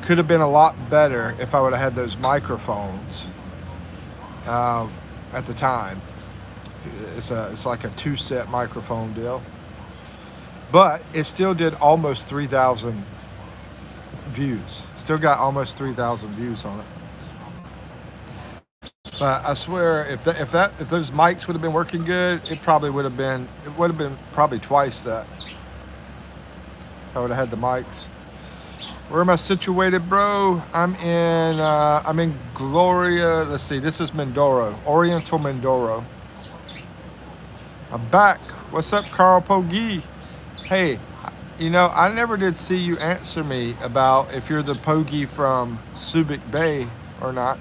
could have been a lot better if I would have had those microphones at the time. It's like a 2-set microphone deal, but it still did almost 3,000 views. Still got almost 3,000 views on it. But I swear, if those mics would have been working good, it would have been probably twice that. If I would have had the mics. Where am I situated, bro? I'm in Gloria. Let's see. This is Mindoro, Oriental Mindoro. I'm back. What's up, Carl Pogi? Hey, I never did see you answer me about if you're the Pogi from Subic Bay or not.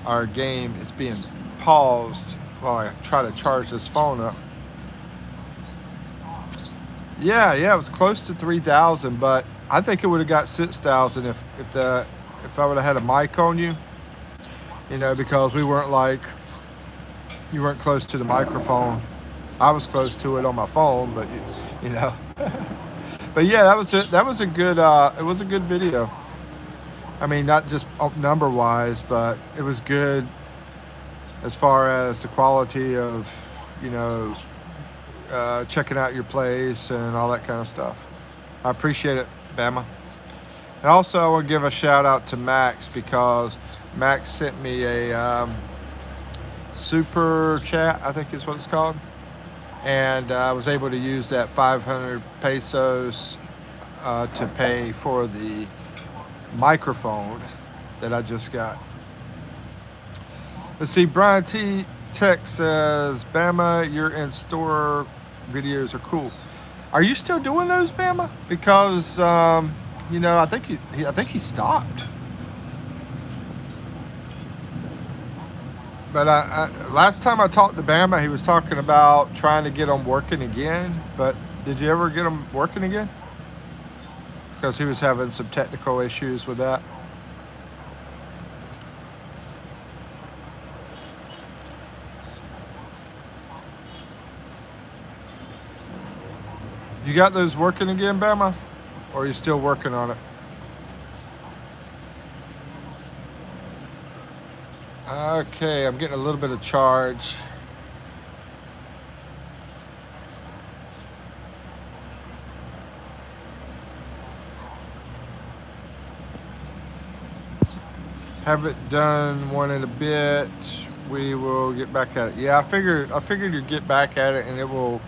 Our game is being paused while I try to charge this phone up. Yeah, it was close to 3,000, but I think it would have got 6,000 if I would have had a mic on you. Because you weren't close to the microphone. I was close to it on my phone, but But yeah, that was a good. It was a good video. I mean, not just number wise, but it was good as far as the quality of, checking out your place and all that kind of stuff. I appreciate it, Bama. And also, I want to give a shout out to Max, because Max sent me a super chat, I think is what it's called. And I was able to use that 500 pesos to pay for the microphone that I just got. Let's see, Brian T. Tech says, Bama, your in-store videos are cool. Are you still doing those, Bama? Because I think he stopped. But last time I talked to Bama, he was talking about trying to get them working again. But did you ever get them working again? Because he was having some technical issues with that. You got those working again, Bama? Or are you still working on it? Okay, I'm getting a little bit of charge. Haven't done one in a bit. We will get back at it. Yeah, I figured you'd get back at it, and it will.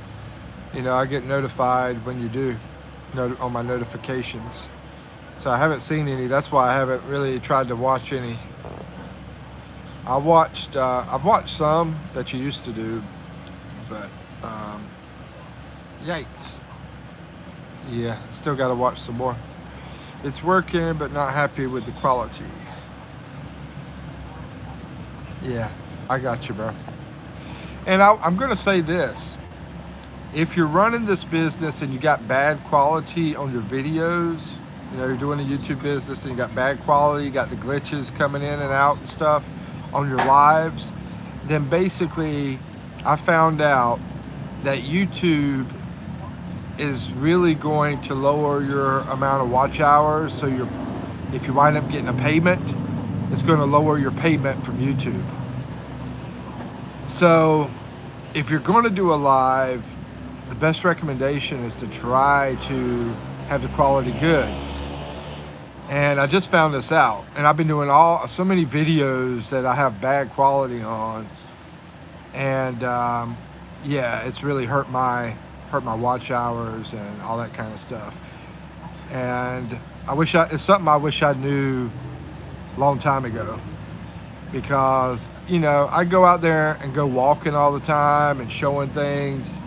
I get notified when you do, on my notifications. So I haven't seen any. That's why I haven't really tried to watch any. I've watched some that you used to do, but yikes. Yeah, still got to watch some more. It's working, but not happy with the quality. Yeah, I got you, bro. And I'm gonna say this: if you're running this business and you got bad quality on your videos, you're doing a YouTube business and you got bad quality, you got the glitches coming in and out and stuff on your lives, then basically I found out that YouTube is really going to lower your amount of watch hours. So if you wind up getting a payment, it's going to lower your payment from YouTube. So if you're going to do a live, the best recommendation is to try to have the quality good. And I just found this out, and I've been doing so many videos that I have bad quality on, and yeah, it's really hurt my watch hours and all that kind of stuff. And it's something I wish I knew a long time ago, because I go out there and go walking all the time and showing things,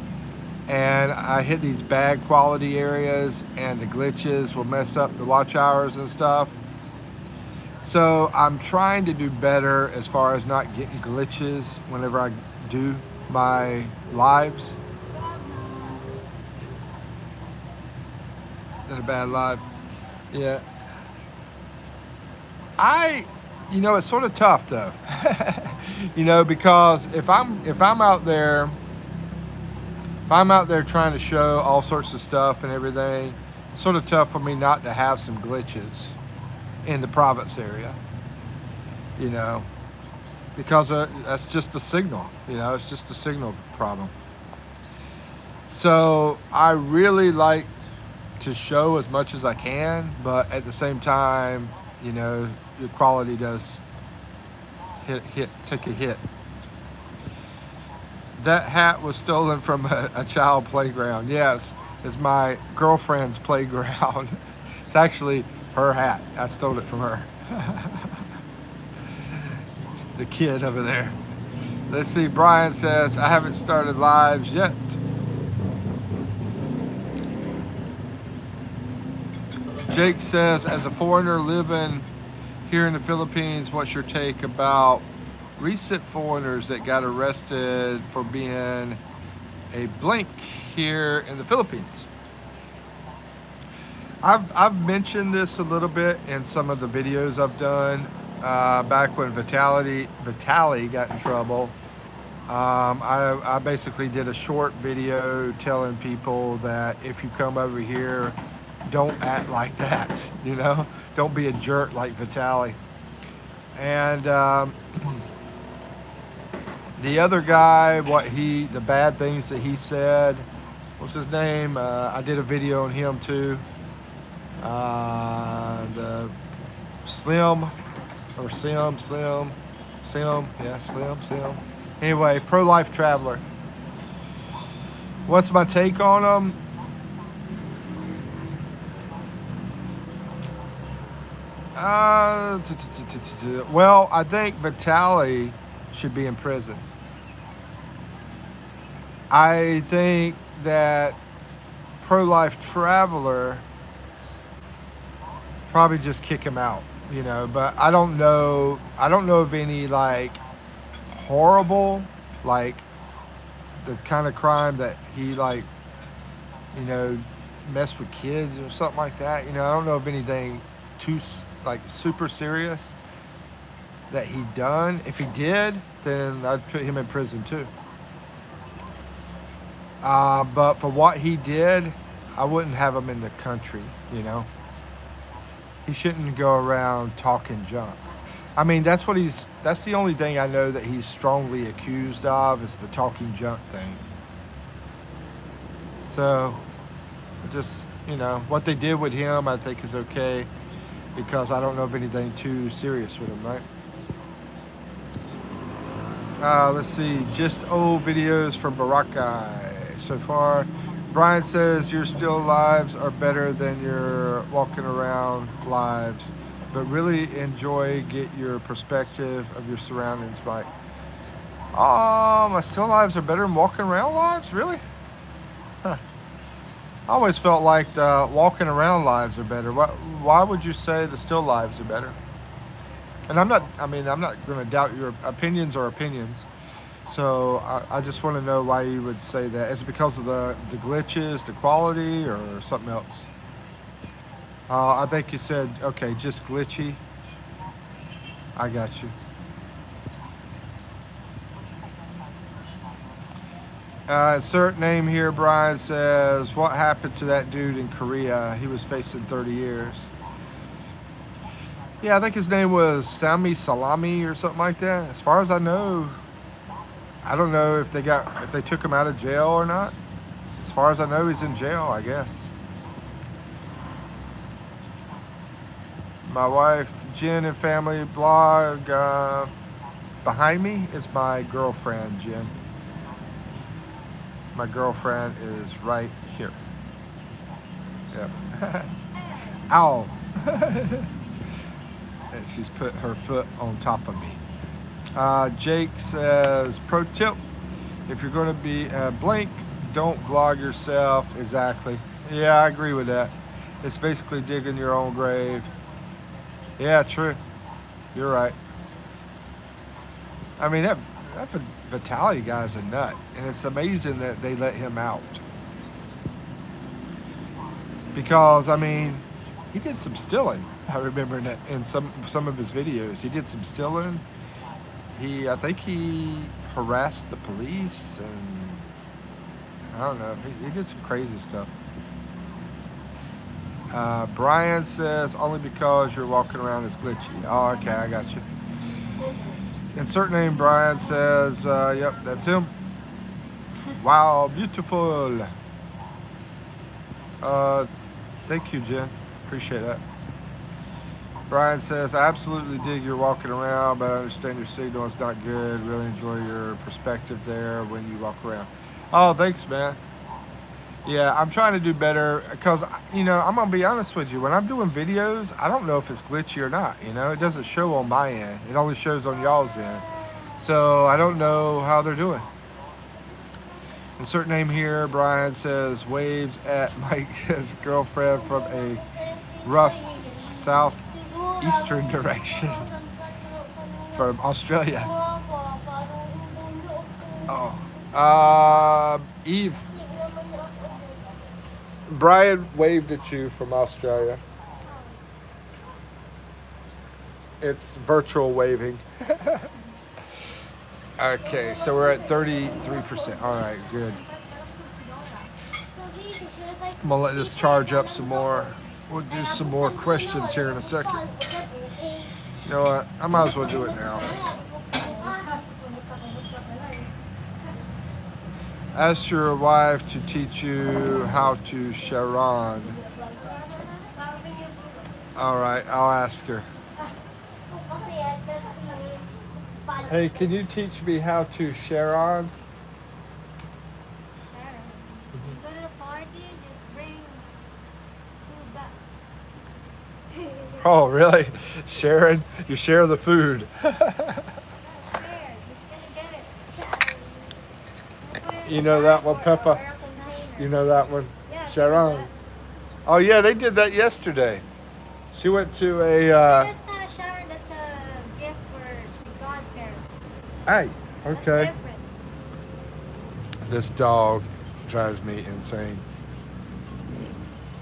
and I hit these bad quality areas, and the glitches will mess up the watch hours and stuff. So I'm trying to do better as far as not getting glitches whenever I do my lives. Than a bad live. Yeah. It's sort of tough though. Because if I'm out there trying to show all sorts of stuff and everything, it's sort of tough for me not to have some glitches in the province area, because that's just the signal, it's just a signal problem. So I really like to show as much as I can, but at the same time, your quality does take a hit. That hat was stolen from a child playground. Yes, it's my girlfriend's playground. It's actually her hat. I stole it from her. The kid over there. Let's see, Brian says, I haven't started lives yet. Jake says, as a foreigner living here in the Philippines, what's your take about recent foreigners that got arrested for being a blank here in the Philippines? I've mentioned this a little bit in some of the videos I've done back when Vitaly got in trouble. I basically did a short video telling people that if you come over here, don't act like that, don't be a jerk like Vitaly. And the other guy, the bad things that he said, what's his name? I did a video on him too. The Slim. Anyway, pro-life traveler. What's my take on him? Well, I think Vitaly should be in prison. I think that pro-life traveler probably just kick him out, but I don't know of any horrible, the kind of crime that he messed with kids or something like that. I don't know of anything too super serious that he done. If he did, then I'd put him in prison too. But for what he did, I wouldn't have him in the country, He shouldn't go around talking junk. I mean, that's the only thing I know that he's strongly accused of, is the talking junk thing. So, just, what they did with him, I think is okay. because I don't know of anything too serious with him, right? Let's see, just old videos from Barakai so far. Brian says your still lives are better than your walking around lives, but really enjoy get your perspective of your surroundings, Mike. Oh, my still lives are better than walking around lives? Really? Huh. I always felt like the walking around lives are better. Why would you say the still lives are better? And I'm not going to doubt your opinions or opinions. So I just want to know why you would say that. Is it because of the glitches, the quality, or something else? I think you said, okay, just glitchy. I got you. Insert name here, Brian says, what happened to that dude in Korea? He was facing 30 years. Yeah, I think his name was Sami Salami or something like that. As far as I know, I don't know if they took him out of jail or not. As far as I know, he's in jail, I guess. My wife, Jen, and family blog. Behind me is my girlfriend, Jen. My girlfriend is right here. Yep. Ow. And she's put her foot on top of me. Jake says, pro tip, if you're going to be blank, don't vlog yourself. Exactly. Yeah, I agree with that. It's basically digging your own grave. Yeah, true. You're right. I mean, that Vitaly guy's a nut, and it's amazing that they let him out. Because, I mean, he did some stealing. I remember in some of his videos. He did some stealing. I think he harassed the police, and I don't know. He did some crazy stuff. Brian says, only because you're walking around is glitchy. Oh, okay, I got you. Insert name, Brian says, yep, that's him. Wow, beautiful. Thank you, Jen. Appreciate that. Brian says, I absolutely dig your walking around, but I understand your signal is not good. Really enjoy your perspective there when you walk around. Oh, thanks, man. Yeah, I'm trying to do better because, I'm going to be honest with you. When I'm doing videos, I don't know if it's glitchy or not. It doesn't show on my end. It only shows on y'all's end. So I don't know how they're doing. Insert name here, Brian says, waves at Mike's girlfriend from a rough southeastern direction from Australia. Oh, Eve. Brian waved at you from Australia. It's virtual waving. Okay, so we're at 33%. All right, good. I'm gonna let this charge up some more. We'll do some more questions here in a second. You know what? I might as well do it now. Ask your wife to teach you how to Sharon. All right, I'll ask her. Hey, can you teach me how to Sharon? You go to the party, just bring food back. Oh, really? Sharon? You share the food. You know that one, Peppa? You know that one? Yeah, Sharon. Oh, yeah, they did that yesterday. She went to a... That's not a shower, that's a gift for the godparents. Hey, okay. That's different. This dog drives me insane.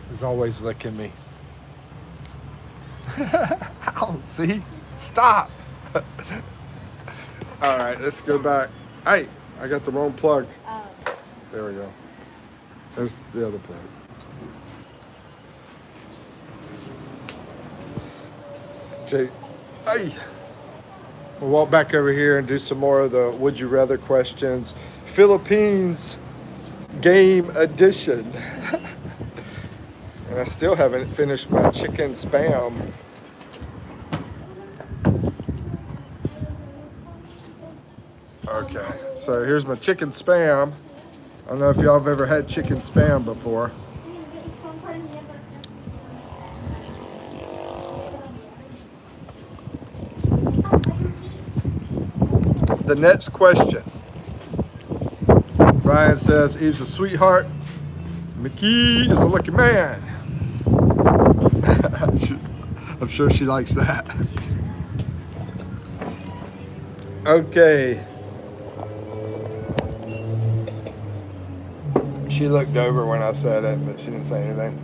He's always licking me. Ow, see? Stop. All right, let's go back. Hey, I got the wrong plug. Oh. There we go. There's the other plug. Jake, hey. We'll walk back over here and do some more of the would you rather questions. Philippines game edition. And I still haven't finished my chicken spam. Okay, so here's my chicken spam. I don't know if y'all have ever had chicken spam before. The next question. Brian says, Eve's a sweetheart. Mickey is a lucky man. I'm sure she likes that. Okay. She looked over when I said it, but she didn't say anything.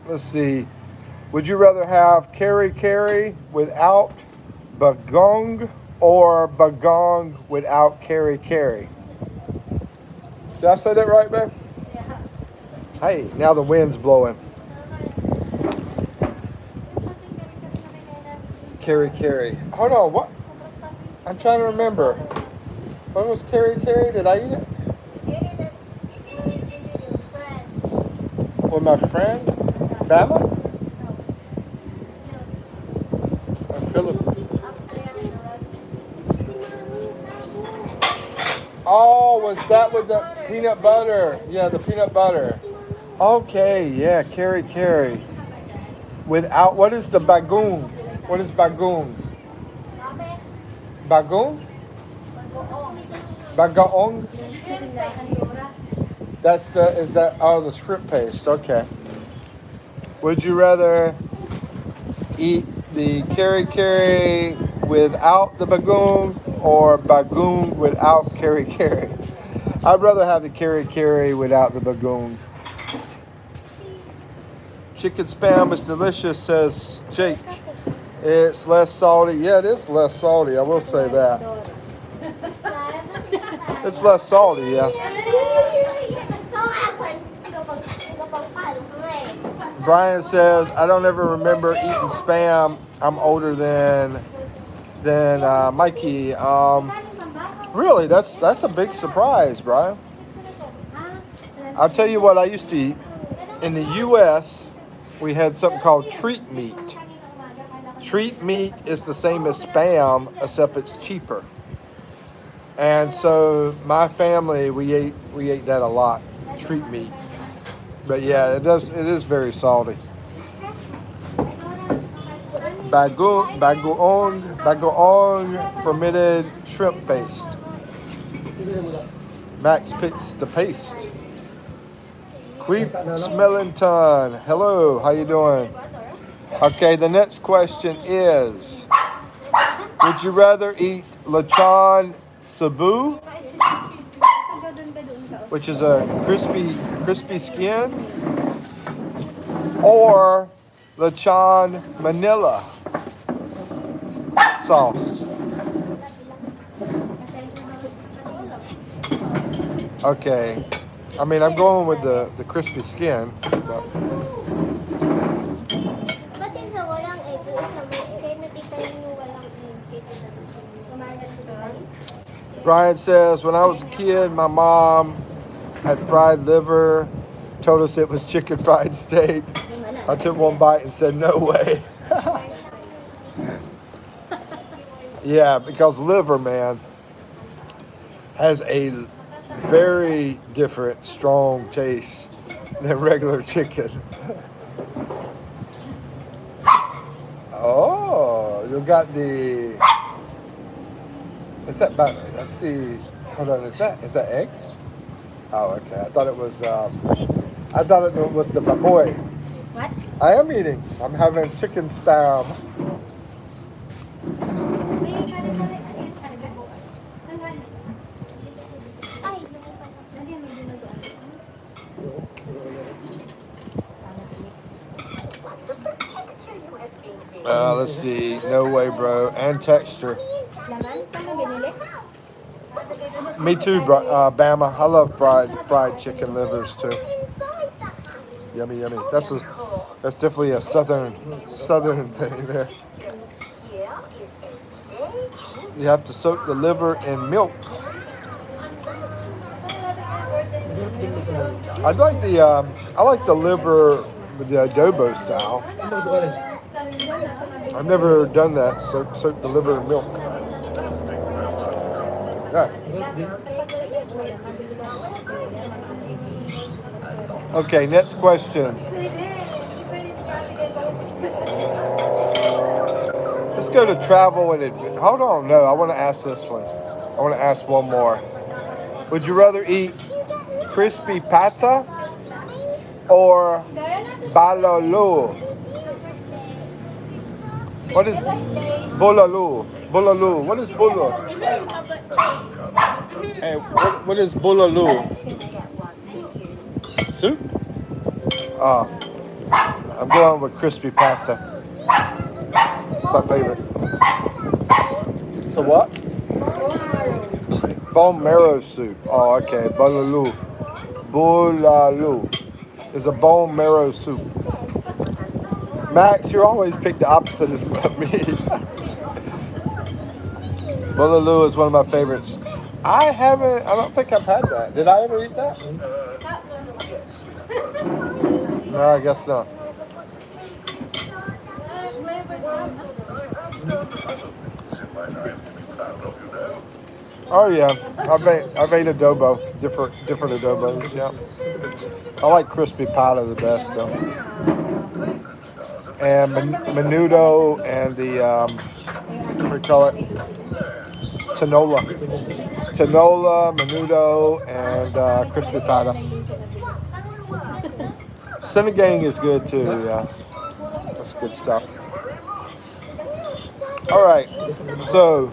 Let's see. Would you rather have kari without bagong or bagong without kari? Did I say that right, babe? Yeah. Hey, now the wind's blowing. Kari. Hold on, what? I'm trying to remember. What was kari? Did I eat it? With my friend? Bama? Or Philip? Oh, was that with the peanut butter? Yeah, the peanut butter. Okay, yeah, kari. Without, what is the bagoong? What is bagoong? Bagoong? Bagaong? That's the shrimp paste, okay. Would you rather eat the kari without the bagoong or bagoong without kari? I'd rather have the kari without the bagoong. Chicken spam is delicious, says Jake. It's less salty. Yeah, it is less salty. I will say that. It's less salty, yeah. Brian says, I don't ever remember eating spam. I'm older than Mikey. Really, that's a big surprise, Brian. I'll tell you what I used to eat. In the U.S., we had something called treat meat. Treat meat is the same as spam, except it's cheaper. And so my family, we ate that a lot, treat meat. But yeah, it is very salty. Bagoong fermented shrimp paste. Max picks the paste. Queef Smellington, hello, how you doing? Okay, the next question is, would you rather eat lechon sabu, which is a crispy skin, or lechon Manila sauce? Okay, I mean, I'm going with the crispy skin. But. Brian says, when I was a kid, my mom had fried liver, told us it was chicken fried steak. I took one bite and said, no way. Yeah, because liver, man, has a very different, strong taste than regular chicken. Oh, you got the... Is that butter? That's the... Hold on, is that egg? Oh, okay. I thought it was the baboy. What? I am eating. I'm having chicken spam. Let's see. No way, bro. And texture. Me too, Bama. I love fried chicken livers too. Yummy. That's definitely a southern thing there. You have to soak the liver in milk. I like the liver with the adobo style. I've never done that. Soak the liver in milk. Yeah. Okay, next question. Let's go to travel and hold on. No, I want to ask this one. I want to ask one more. Would you rather eat crispy pata or balaloo? What is bulaloo? Bulaloo. What is bulaloo? Hey, what is bulaloo? Soup? Oh, I'm going with crispy pata. It's my favorite. So what? Bone marrow soup. Oh, okay. Bulaloo. Bulaloo is a bone marrow soup. Max, you always pick the opposite as me. Bulaloo is one of my favorites. I don't think I've had that. Did I ever eat that? No, I guess not. Oh yeah, I've ate adobo, different adobos. Yeah, I like crispy pata the best though, and menudo and the what do we call it? Tinola, menudo, and crispy pata. Sinigang is good too. Yeah, that's good stuff. All right, so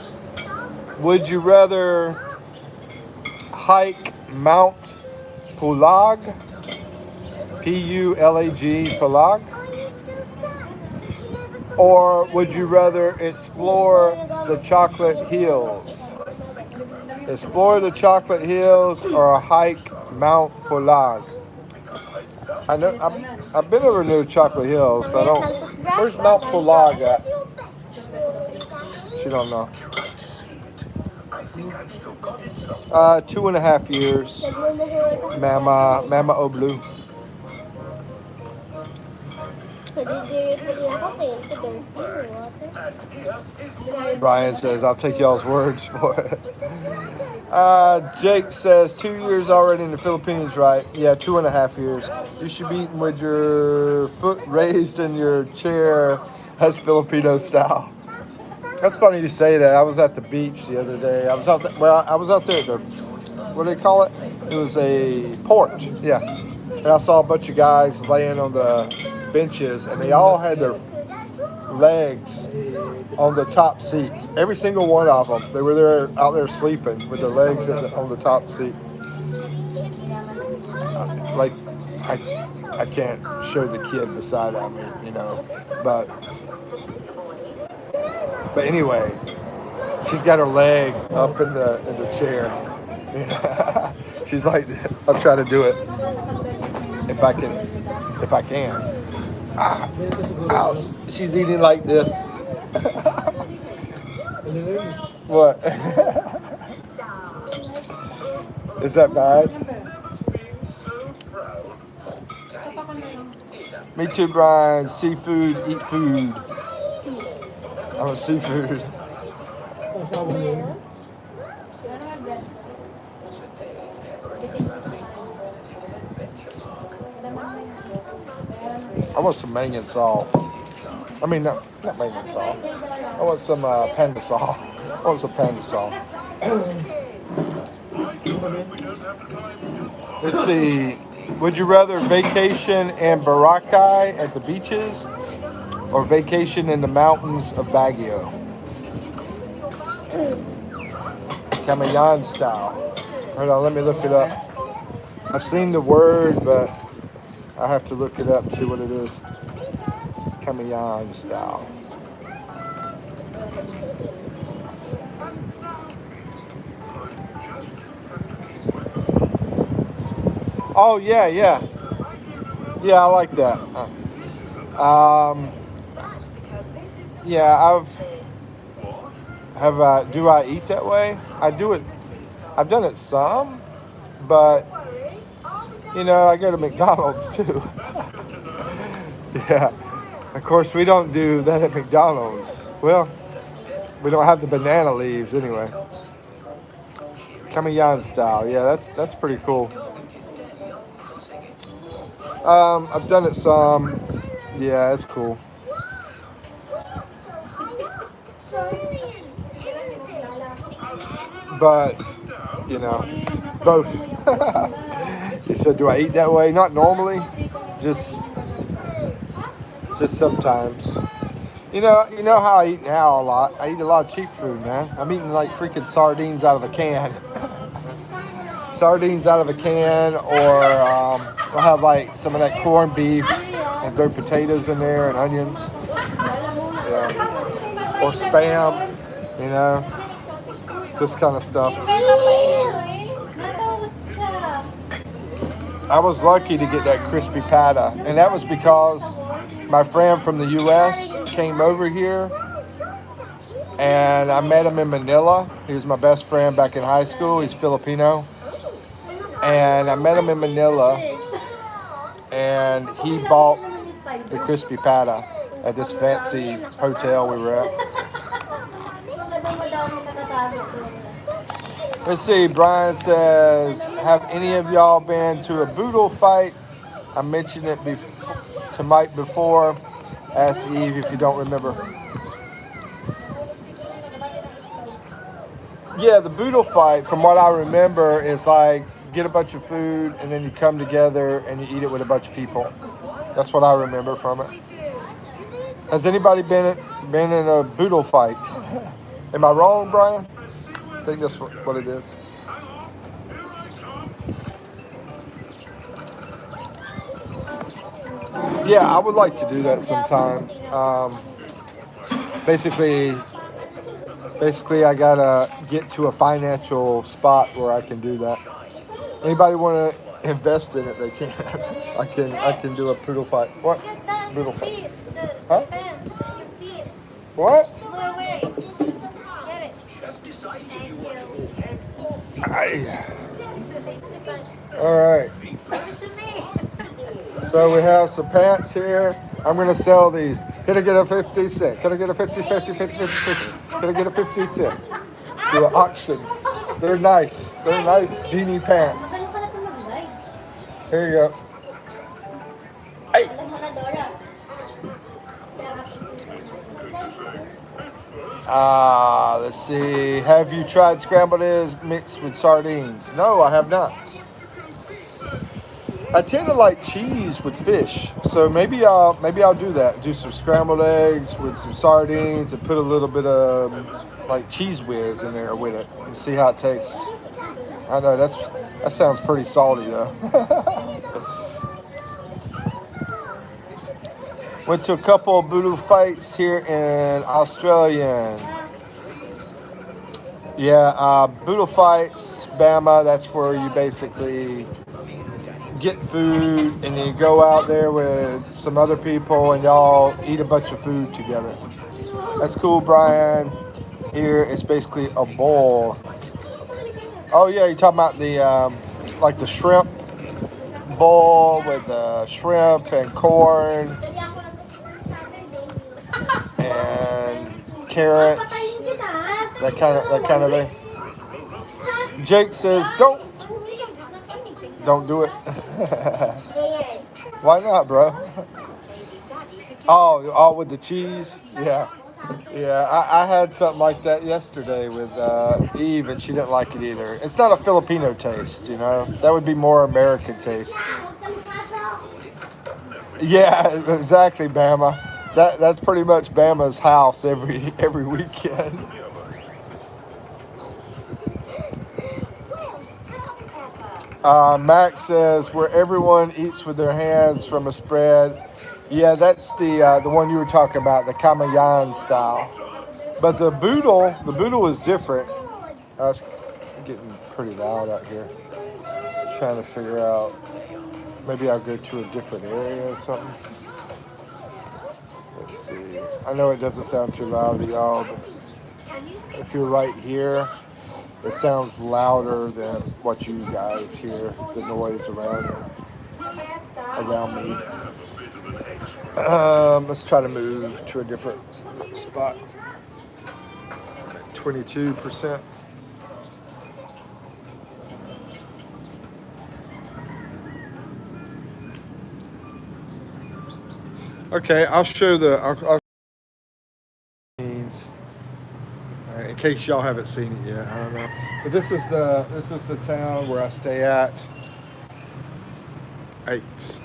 would you rather hike Mount Pulag, Pulag, Pulag, or would you rather explore the Chocolate Hills? Explore the Chocolate Hills or hike Mount Pulag? I know I've been over near Chocolate Hills, but I don't. Where's Mount Pulag at? She don't know. 2.5 years. Mama Oblu. Brian says, I'll take y'all's words for it. Jake says, 2 years already in the Philippines, right? Yeah, 2.5 years. You should be eating with your foot raised in your chair. That's Filipino style. That's funny you say that. I was at the beach the other day. I was out there at the, what do they call it? It was a porch, yeah. And I saw a bunch of guys laying on the benches, and they all had their legs on the top seat. Every single one of them. They were out there sleeping with their legs on the top seat. Like, I can't show the kid beside of me, but anyway, she's got her leg up in the chair. She's like, I'll try to do it if I can. Ow. She's eating like this. What? Is that bad? Me too, Brian. Seafood, eat food. I'm a seafood. I want some mangan salt. I mean, not mangan salt. I want some panda salt. I want some panda salt. Let's see. Would you rather vacation in Boracay at the beaches or vacation in the mountains of Baguio? Camayan style. Hold on, let me look it up. I've seen the word, but I have to look it up and see what it is. Camayan style. Oh yeah. Yeah, I like that. Yeah, do I eat that way? I do it. I've done it some, but I go to McDonald's too. Yeah, of course we don't do that at McDonald's. Well, we don't have the banana leaves anyway. Kamayan style. Yeah, that's pretty cool. I've done it some. Yeah, it's cool. But, you know, both. He said, do I eat that way? Not normally. Just sometimes. You know how I eat now a lot. I eat a lot of cheap food, man. I'm eating like freaking sardines out of a can. Sardines out of a can, or I'll have like some of that corned beef and throw potatoes in there and onions. Yeah. Or spam, you know, this kind of stuff. I was lucky to get that crispy pata, and that was because my friend from the U.S. came over here, and I met him in Manila. He was my best friend back in high school. He's Filipino. And I met him in Manila, and he bought the crispy pata at this fancy hotel we were at. Let's see, Brian says, have any of y'all been to a boodle fight? I mentioned it to Mike before. Ask Eve if you don't remember. Yeah, the boodle fight, from what I remember, is like get a bunch of food and then you come together and you eat it with a bunch of people. That's what I remember from it. Has anybody been in a boodle fight? Am I wrong, Brian? I think that's what it is. Yeah, I would like to do that sometime. Basically, I gotta get to a financial spot where I can do that. Anybody want to invest in it? They can. I can do a poodle fight. What? Poodle fight. Huh? What? All right. So we have some pants here. I'm going to sell these. Can I get a 50 cent? Can I get a 50 cent? Can I get a 50 cent? Do an auction. They're nice. They're nice genie pants. Here you go. Hey. Let's see. Have you tried scrambled eggs mixed with sardines? No, I have not. I tend to like cheese with fish, so maybe I'll do that. Do some scrambled eggs with some sardines and put a little bit of like cheese whiz in there with it and see how it tastes. I know that sounds pretty salty though. Went to a couple of voodoo fights here in Australia. Yeah, voodoo fights, Bama. That's where you basically get food and you go out there with some other people and y'all eat a bunch of food together. That's cool, Brian. Here it's basically a bowl. Oh yeah, you're talking about the like the shrimp bowl with the shrimp and corn and carrots, that kind of thing. Jake says don't do it. Why not, bro? Oh, with the cheese? Yeah. I had something like that yesterday with Eve, and she didn't like it either. It's not a Filipino taste, you know. That would be more American taste. Yeah, exactly, Bama. That's pretty much Bama's house every weekend. Max says where everyone eats with their hands from a spread. Yeah, that's the one you were talking about, the Kamayan style. But the boodle is different. It's getting pretty loud out here. Trying to figure out, maybe I'll go to a different area or something. Let's see. I know it doesn't sound too loud to y'all, but if you're right here, it sounds louder than what you guys hear, the noise around me. Let's try to move to a different spot. 22%. Okay, I'll show the. I'll in case y'all haven't seen it yet, I don't know. But this is the town where I stay at. Aches.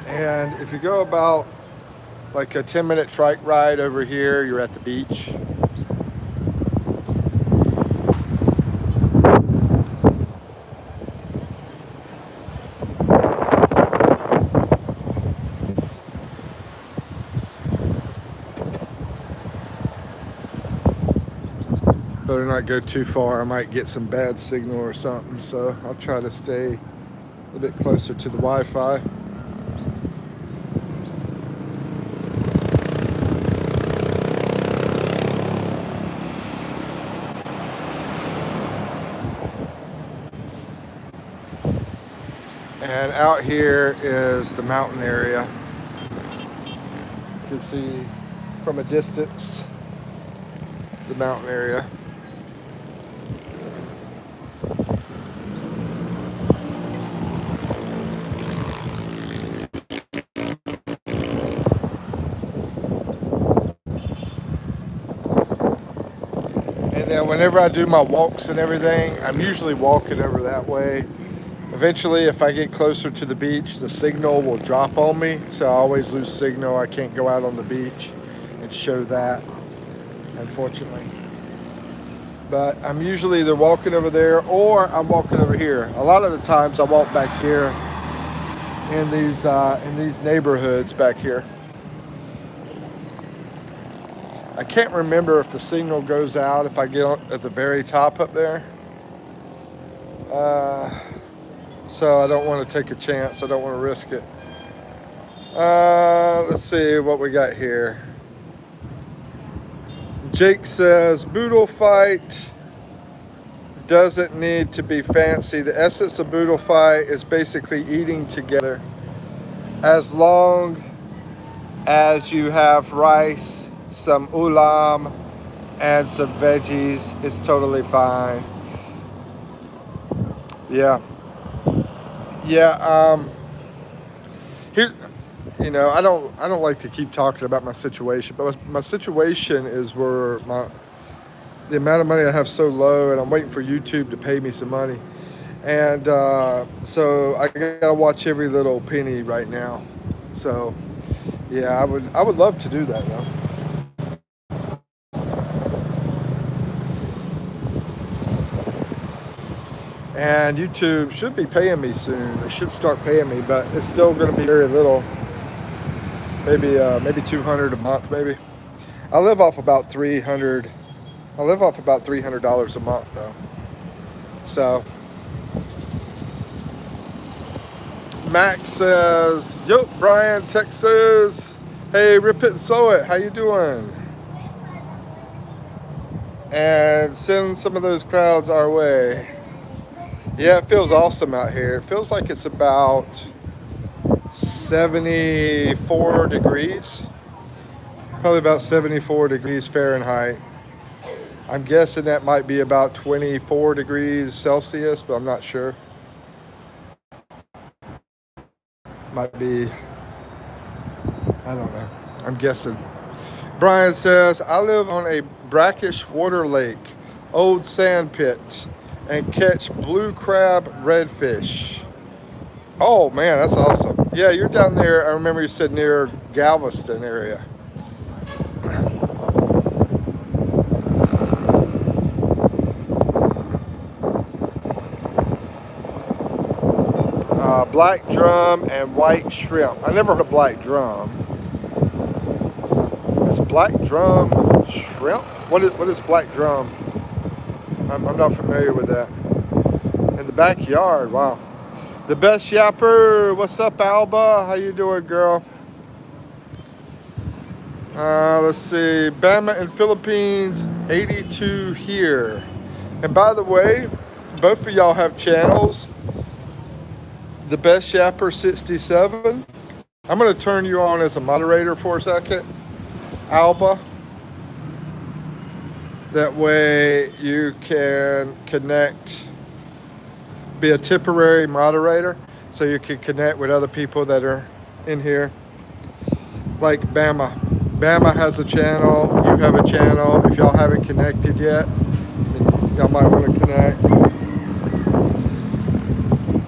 And if you go about like a 10-minute trike ride over here, you're at the beach. Better not go too far. I might get some bad signal or something. So I'll try to stay a little bit closer to the Wi-Fi. And out here is the mountain area. You can see from a distance the mountain area. And then whenever I do my walks and everything, I'm usually walking over that way. Eventually, if I get closer to the beach, the signal will drop on me. So I always lose signal. I can't go out on the beach and show that, unfortunately. But I'm usually either walking over there or I'm walking over here. A lot of the times I walk back here in these neighborhoods back here. I can't remember if the signal goes out if I get at the very top up there. So I don't want to take a chance. I don't want to risk it. Let's see what we got here. Jake says, boodle fight doesn't need to be fancy. The essence of boodle fight is basically eating together. As long as you have rice, some ulam, and some veggies, it's totally fine. Yeah. Here's, I don't like to keep talking about my situation, but my situation is where the amount of money I have so low, and I'm waiting for YouTube to pay me some money, and so I gotta watch every little penny right now. So yeah, I would love to do that though. And YouTube should be paying me soon. They should start paying me, but it's still going to be very little. Maybe 200 a month, maybe. I live off about $300 a month though. So Max says, "Yo, Brian, Texas. Hey, rip it and sew it. How you doing? And send some of those clouds our way." Yeah, it feels awesome out here. It feels like it's about 74 degrees. Probably about 74 degrees Fahrenheit. I'm guessing that might be about 24 degrees Celsius, but I'm not sure. Might be, I don't know. I'm guessing. Brian says, I live on a brackish water lake, old sand pit, and catch blue crab redfish. Oh man, that's awesome. Yeah, you're down there. I remember you said near Galveston area. Black drum and white shrimp. I never heard of black drum. Is black drum shrimp? What is black drum? I'm not familiar with that. In the backyard, wow. The best yapper. What's up, Alba? How you doing, girl? Let's see. Bama and Philippines, 82 here. And by the way, both of y'all have channels. The best yapper 67. I'm going to turn you on as a moderator for a second, Alba. That way you can connect be a temporary moderator so you can connect with other people that are in here. Like Bama. Bama has a channel. You have a channel. If y'all haven't connected yet, y'all might want to connect.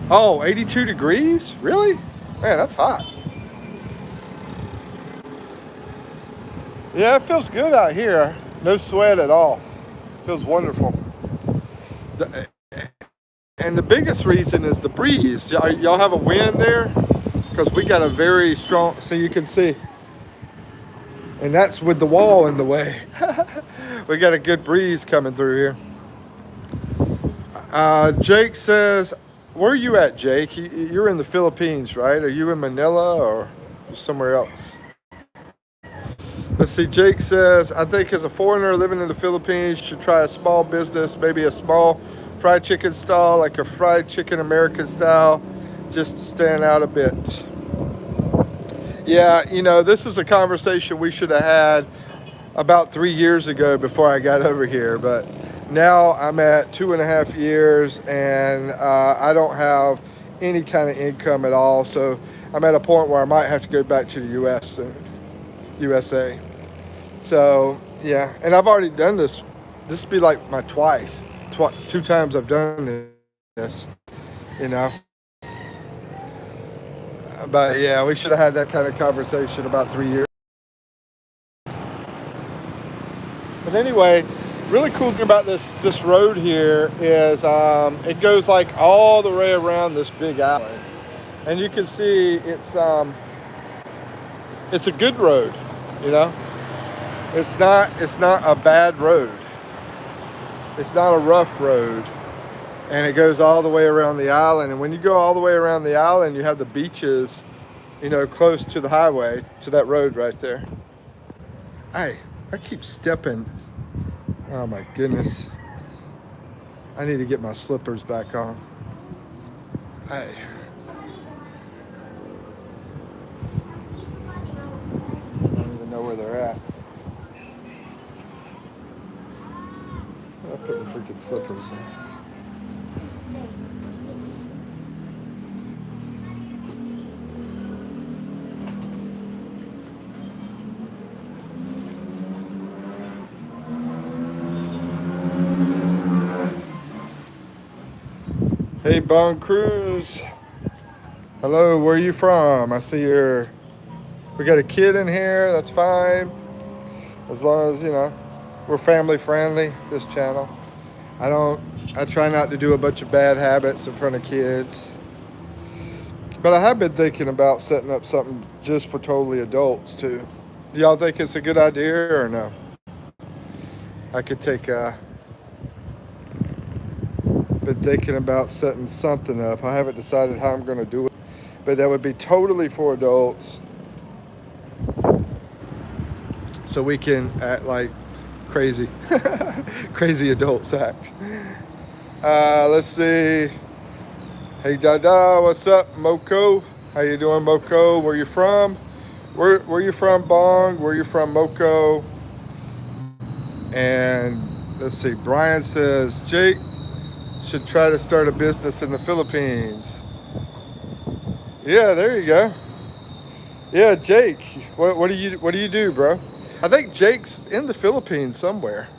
Oh, 82 degrees? Really? Man, that's hot. Yeah, it feels good out here. No sweat at all. Feels wonderful. And the biggest reason is the breeze. Y'all have a wind there? Because we got a very strong, so you can see. And that's with the wall in the way. We got a good breeze coming through here. Jake says, where are you at, Jake? You're in the Philippines, right? Are you in Manila or somewhere else? Let's see, Jake says, I think as a foreigner living in the Philippines, you should try a small business, maybe a small fried chicken stall, like a fried chicken American style, just to stand out a bit. Yeah, you know, this is a conversation we should have had about 3 years ago before I got over here, but now I'm at 2.5 years and I don't have any kind of income at all, so I'm at a point where I might have to go back to the US soon, USA. So yeah, and I've already done this. This would be like my two times I've done this, you know. But yeah, we should have had that kind of conversation about 3 years. But anyway, really cool thing about this road here is it goes like all the way around this big alley, and you can see it's a good road, you know. It's not a bad road. It's not a rough road. And it goes all the way around the island. And when you go all the way around the island, you have the beaches, you know, close to the highway, to that road right there. I keep stepping. Oh my goodness. I need to get my slippers back on. I don't even know where they're at. I put the freaking slippers on. Hey, Bon Cruz. Hello, where are you from? I see we got a kid in here. That's fine. As long as, you know, we're family friendly, this channel. I try not to do a bunch of bad habits in front of kids. But I have been thinking about setting up something just for totally adults too. Do y'all think it's a good idea or no? I could been thinking about setting something up. I haven't decided how I'm going to do it, but that would be totally for adults, so we can act like crazy crazy adults act. Let's see. Hey Dada, what's up, Moko? How you doing, Moko? Where you from? Where you from, Bong? Where you from, Moko? And let's see, Brian says Jake should try to start a business in the Philippines. Yeah, there you go. Yeah, Jake. What do you do, bro? I think Jake's in the Philippines somewhere.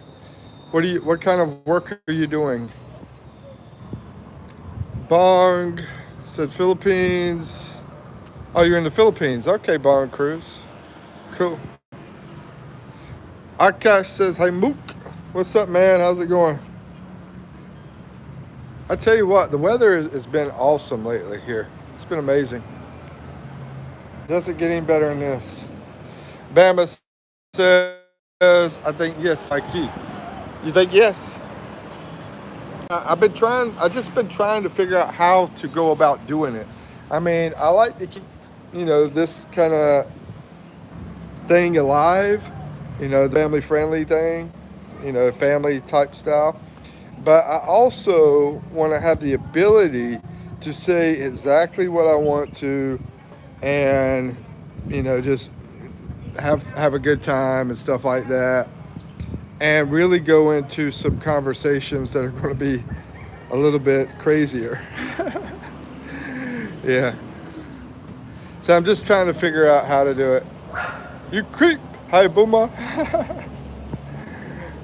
What kind of work are you doing? Bong said Philippines. Oh, you're in the Philippines. Okay, Bong Cruz. Cool. Akash says, hey Mook. What's up, man? How's it going? I tell you what, the weather has been awesome lately here. It's been amazing. Doesn't get any better than this. Bama says, I think yes, Mikey. You think yes? I've just been trying to figure out how to go about doing it. I mean, I like to keep, you know, this kind of thing alive, you know, the family friendly thing, you know, family type style. But I also want to have the ability to say exactly what I want to, and, you know, just have a good time and stuff like that, and really go into some conversations that are going to be a little bit crazier. Yeah. So I'm just trying to figure out how to do it. You creep. Hi, Boomer.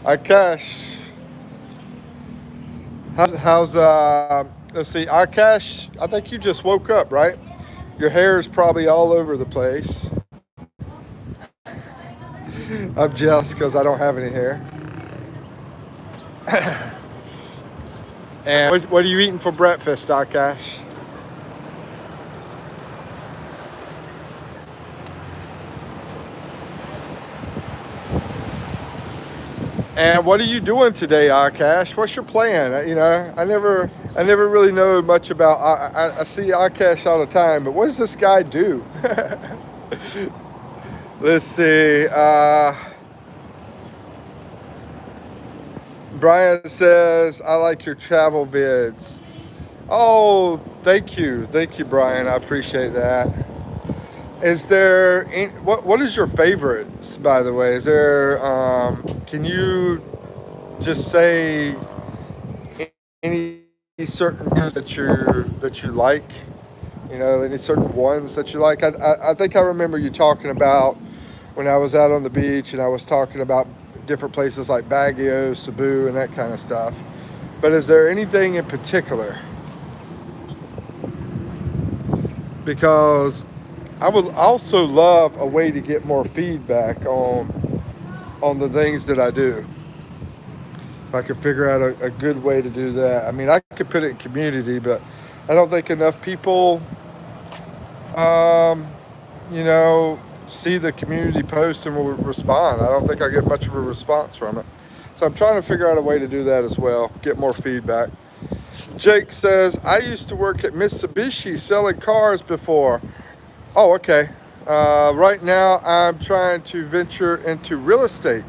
Akash. How's let's see, Akash, I think you just woke up, right? Your hair is probably all over the place. I'm jealous because I don't have any hair. And what are you eating for breakfast, Akash? And what are you doing today, Akash? What's your plan? I never really know much about. I see Akash all the time, but what does this guy do? Let's see. Brian says, I like your travel vids. Oh, thank you, Brian. I appreciate that. Is there what is your favorites, by the way? Is there can you just say any certain ones that you like? Any certain ones that you like? I think I remember you talking about when I was out on the beach and I was talking about different places like Baguio, Cebu, and that kind of stuff. But is there anything in particular? Because I would also love a way to get more feedback on the things that I do. If I could figure out a good way to do that. I mean, I could put it in community, but I don't think enough people, um, see the community posts and will respond. I don't think I get much of a response from it. So I'm trying to figure out a way to do that as well, get more feedback. Jake says, I used to work at Mitsubishi selling cars before. Oh, okay. Right now, I'm trying to venture into real estate,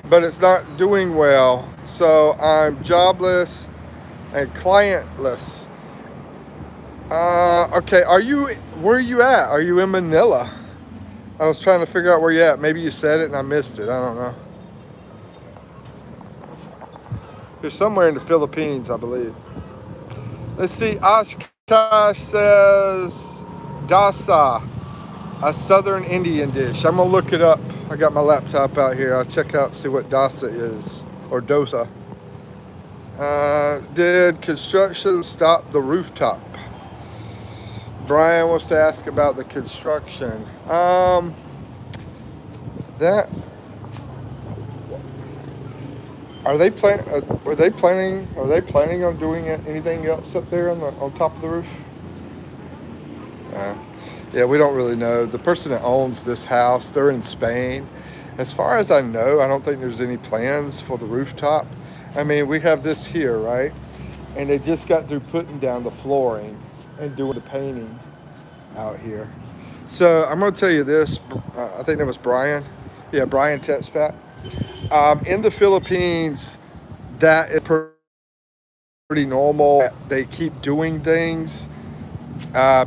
but it's not doing well. So I'm jobless and clientless. Okay. Where are you at? Are you in Manila? I was trying to figure out where you're at. Maybe you said it and I missed it. I don't know. You're somewhere in the Philippines, I believe. Let's see. Oshkosh says Dasa, a southern Indian dish. I'm going to look it up. I got my laptop out here. I'll check out, see what Dasa is, or Dosa. Did construction stop the rooftop? Brian wants to ask about the construction. That are they plan? Are they planning? Are they planning on doing anything else up there on top of the roof? Yeah, we don't really know. The person that owns this house, they're in Spain. As far as I know, I don't think there's any plans for the rooftop. I mean, we have this here, right? And they just got through putting down the flooring and doing the painting out here. So I'm going to tell you this. I think that was Brian. Yeah, Brian Expat. In the Philippines, that is pretty normal. They keep doing things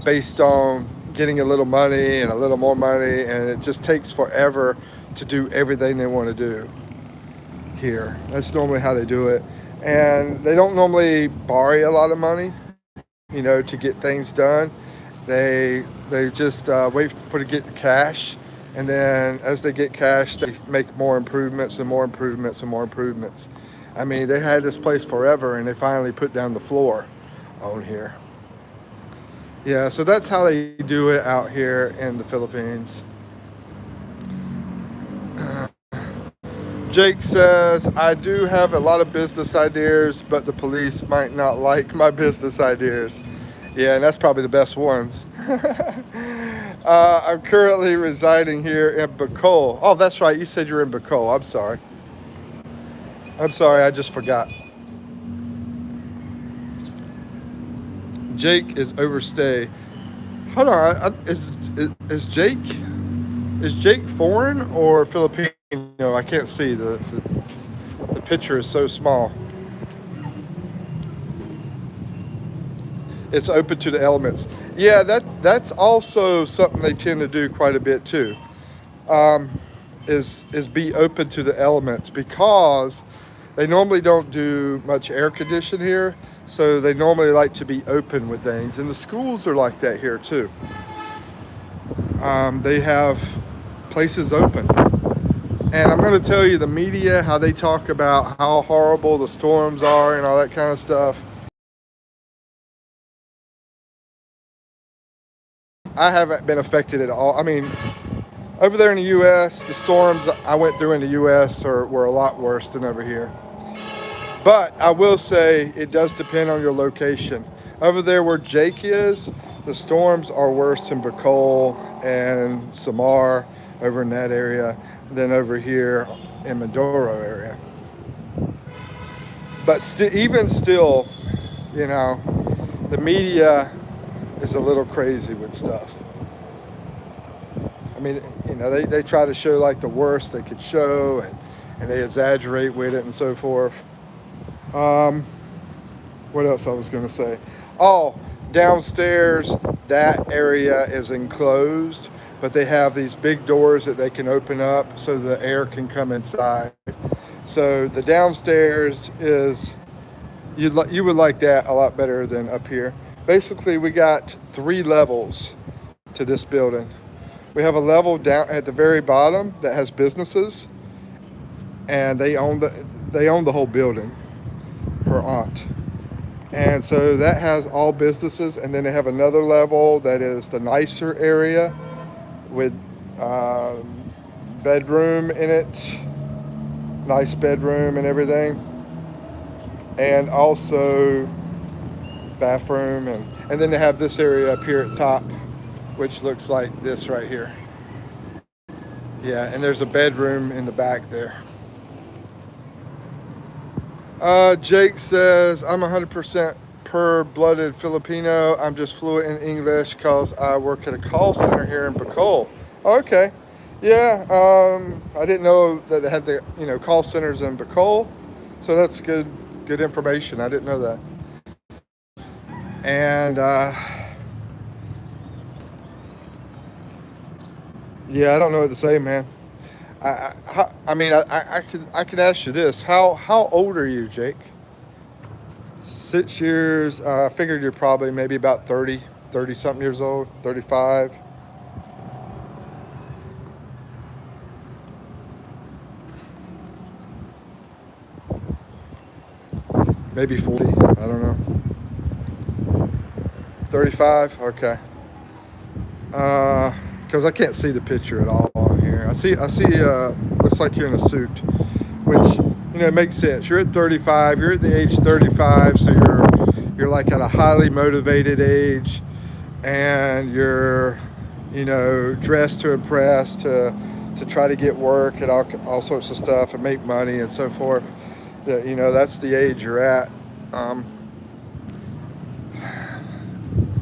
based on getting a little money and a little more money, and it just takes forever to do everything they want to do here. That's normally how they do it. And they don't normally borrow a lot of money, to get things done. They just wait for to get the cash, and then as they get cash, they make more improvements and more improvements and more improvements. I mean, they had this place forever, and they finally put down the floor on here. Yeah, so that's how they do it out here in the Philippines. Jake says, I do have a lot of business ideas, but the police might not like my business ideas. Yeah, and that's probably the best ones. I'm currently residing here in Bicol. Oh, that's right. You said you're in Bicol. I'm sorry. I just forgot. Jake is overstay. Hold on. Is Jake foreign or Filipino? I can't see. The picture is so small. It's open to the elements. Yeah, that's also something they tend to do quite a bit too. Is be open to the elements, because they normally don't do much air condition here. So they normally like to be open with things. And the schools are like that here too. They have places open. And I'm going to tell you the media, how they talk about how horrible the storms are and all that kind of stuff. I haven't been affected at all. I mean, over there in the U.S., the storms I went through in the U.S. were a lot worse than over here. But I will say it does depend on your location. Over there where Jake is, the storms are worse in Bacol and Samar over in that area than over here in Medoro area. But even still, you know, the media is a little crazy with stuff. I mean, you know, they try to show like the worst they could show, and they exaggerate with it and so forth. What else I was going to say? Oh, downstairs, that area is enclosed, but they have these big doors that they can open up so the air can come inside. So the downstairs is, you would like that a lot better than up here. Basically, we got 3 levels to this building. We have a level down at the very bottom that has businesses, and they own the whole building. Her aunt. And so that has all businesses, and then they have another level that is the nicer area with bedroom in it, nice bedroom and everything, and also bathroom, and then they have this area up here at top, which looks like this right here. Yeah, and there's a bedroom in the back there. Jake says, I'm 100% pure-blooded Filipino. I'm just fluent in English because I work at a call center here in Bacol. Okay. Yeah, I didn't know that they had the call centers in Bacol, so that's good information. I didn't know that. And yeah, I don't know what to say, man. I could ask you this: how old are you, Jake? 6 years. I figured you're probably maybe about 30 something years old, 35. Maybe 40. I don't know. 35. Okay. Because I can't see the picture at all on here. I see. Looks like you're in a suit, which it makes sense. You're at 35. You're at the age 35, so you're like at a highly motivated age, and you're dressed to impress, to try to get work and all sorts of stuff and make money and so forth. That's the age you're at,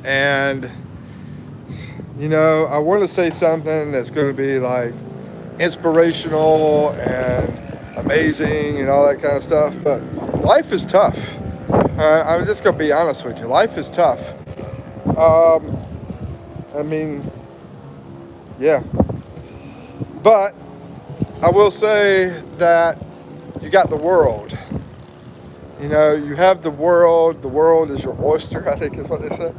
and. I want to say something that's going to be like inspirational and amazing and all that kind of stuff, but life is tough. I'm just going to be honest with you. Life is tough. I mean, yeah. But I will say that you got the world. You have the world. The world is your oyster, I think is what they said.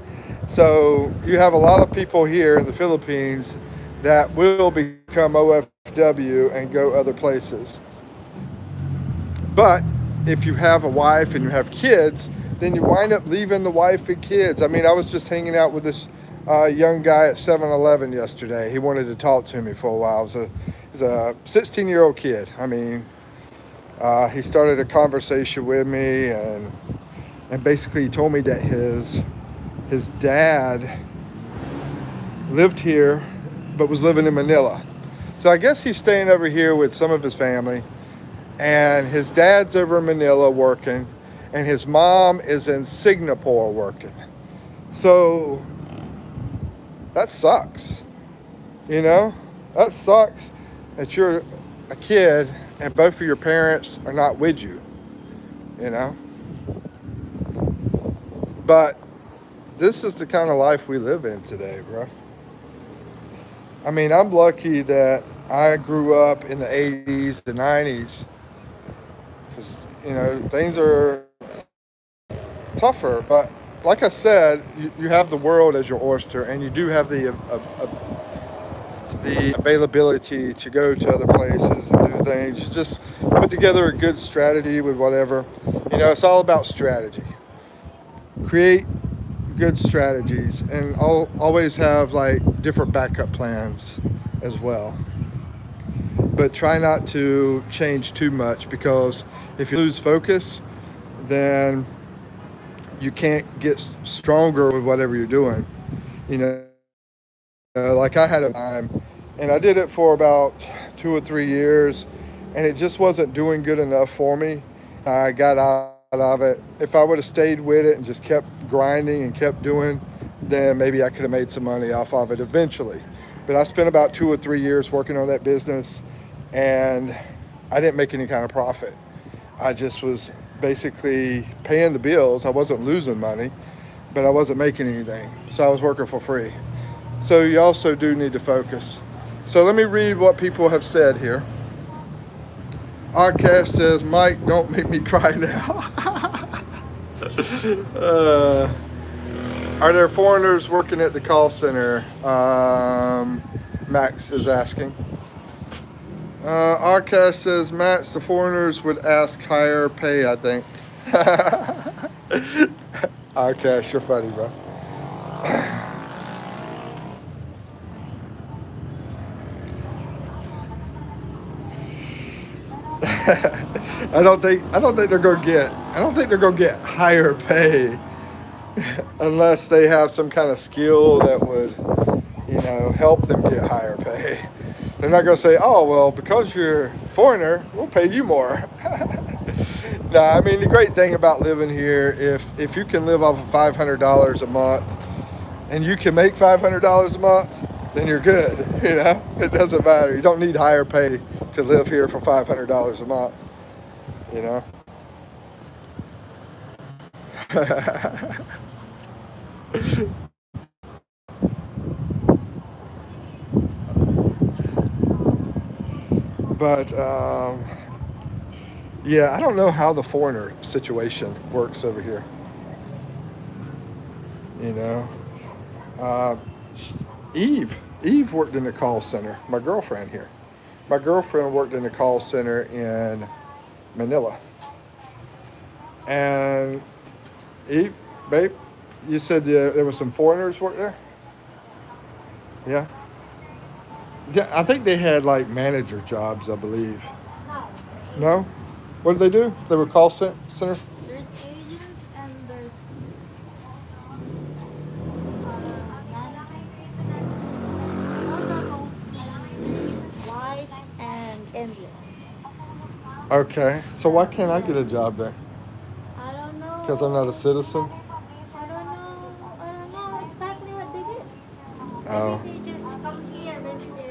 So you have a lot of people here in the Philippines that will become OFW and go other places. But if you have a wife and you have kids, then you wind up leaving the wife and kids. I mean, I was just hanging out with this young guy at 7-Eleven yesterday. He wanted to talk to me for a while. He's a 16-year-old kid. I mean, he started a conversation with me, and basically he told me that his dad lived here but was living in Manila. So I guess he's staying over here with some of his family, and his dad's over in Manila working, and his mom is in Singapore working. So that sucks. That sucks that you're a kid and both of your parents are not with you. But this is the kind of life we live in today, bro. I mean, I'm lucky that I grew up in the 80s, the 90s, because, things are tougher. But like I said, you have the world as your oyster, and you do have the availability to go to other places and do things. You just put together a good strategy with whatever. It's all about strategy. Create good strategies, and always have like different backup plans as well. But try not to change too much, because if you lose focus, then you can't get stronger with whatever you're doing. You know, like I had a time, and I did it for about 2 or 3 years, and it just wasn't doing good enough for me. I got out of it. If I would have stayed with it and just kept grinding and kept doing, then maybe I could have made some money off of it eventually. But I spent about 2 or 3 years working on that business, and I didn't make any kind of profit. I just was basically paying the bills. I wasn't losing money, but I wasn't making anything. So I was working for free. So you also do need to focus. So let me read what people have said here. Arcast says, Mike, don't make me cry now. Are there foreigners working at the call center? Max is asking. Arcast says, Max, the foreigners would ask higher pay, I think. Arcast, you're funny, bro. I don't think they're gonna get higher pay unless they have some kind of skill that would, help them get higher pay. They're not gonna say, oh well, because you're a foreigner, we'll pay you more. No, I mean, the great thing about living here, if you can live off of $500 a month and you can make $500 a month, then you're good. It doesn't matter. You don't need higher pay to live here for $500 a month. But yeah, I don't know how the foreigner situation works over here. Uh, Eve worked in the call center. My girlfriend here. My girlfriend worked in the call center in Manila. And Eve, babe, you said there were some foreigners work there? Yeah. Yeah, I think they had like manager jobs, I believe. No? What did they do? They were call center? There's agents and there's those are mostly white and Indians. Okay. So why can't I get a job there? I don't know. Because I'm not a citizen? I don't know exactly what they did. Oh. Maybe they just come here. Maybe they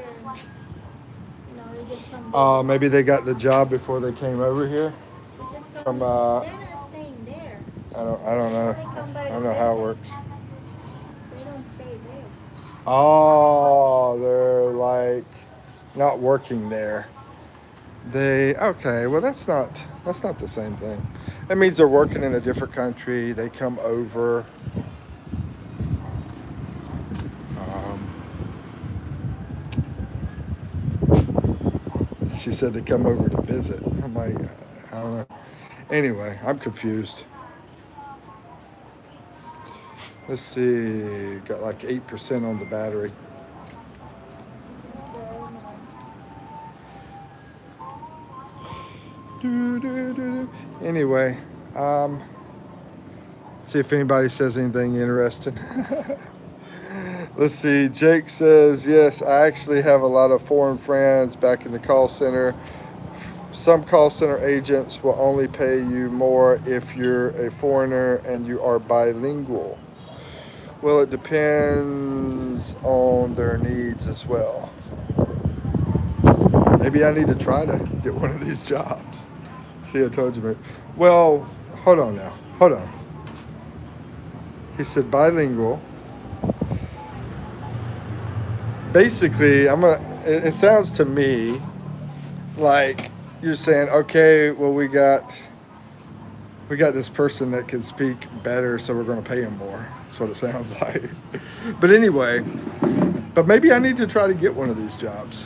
just come. Maybe they got the job before they came over here. They just come. From They're not staying there. I don't know. They come by I don't the know how it visit. works. They don't stay there. Oh, they're like not working there. Okay, well that's not the same thing. That means they're working in a different country. They come over. She said they come over to visit. I'm like, I don't know. Anyway, I'm confused. Let's see, got like 8% on the battery. Anyway, see if anybody says anything interesting. Let's see, Jake says, yes, I actually have a lot of foreign friends back in the call center. Some call center agents will only pay you more if you're a foreigner and you are bilingual. Well, it depends on their needs as well. Maybe I need to try to get one of these jobs. See, I told you. Well, hold on now. Hold on. He said bilingual. Basically, it sounds to me like you're saying, okay, well, we got we got this person that can speak better, so we're going to pay him more. That's what it sounds like. But anyway, but maybe I need to try to get one of these jobs.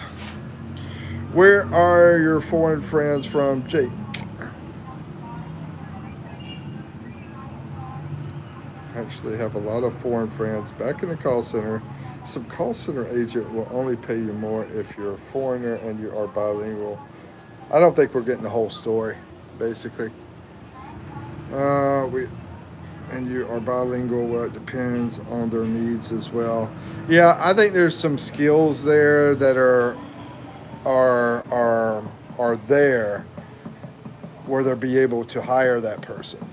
Where are your foreign friends from, Jake? Actually have a lot of foreign friends back in the call center. Some call center agent will only pay you more if you're a foreigner and you are bilingual. I don't think we're getting the whole story, basically. We and you are bilingual. Well, it depends on their needs as well. Yeah, I think there's some skills there that are there where they'll be able to hire that person.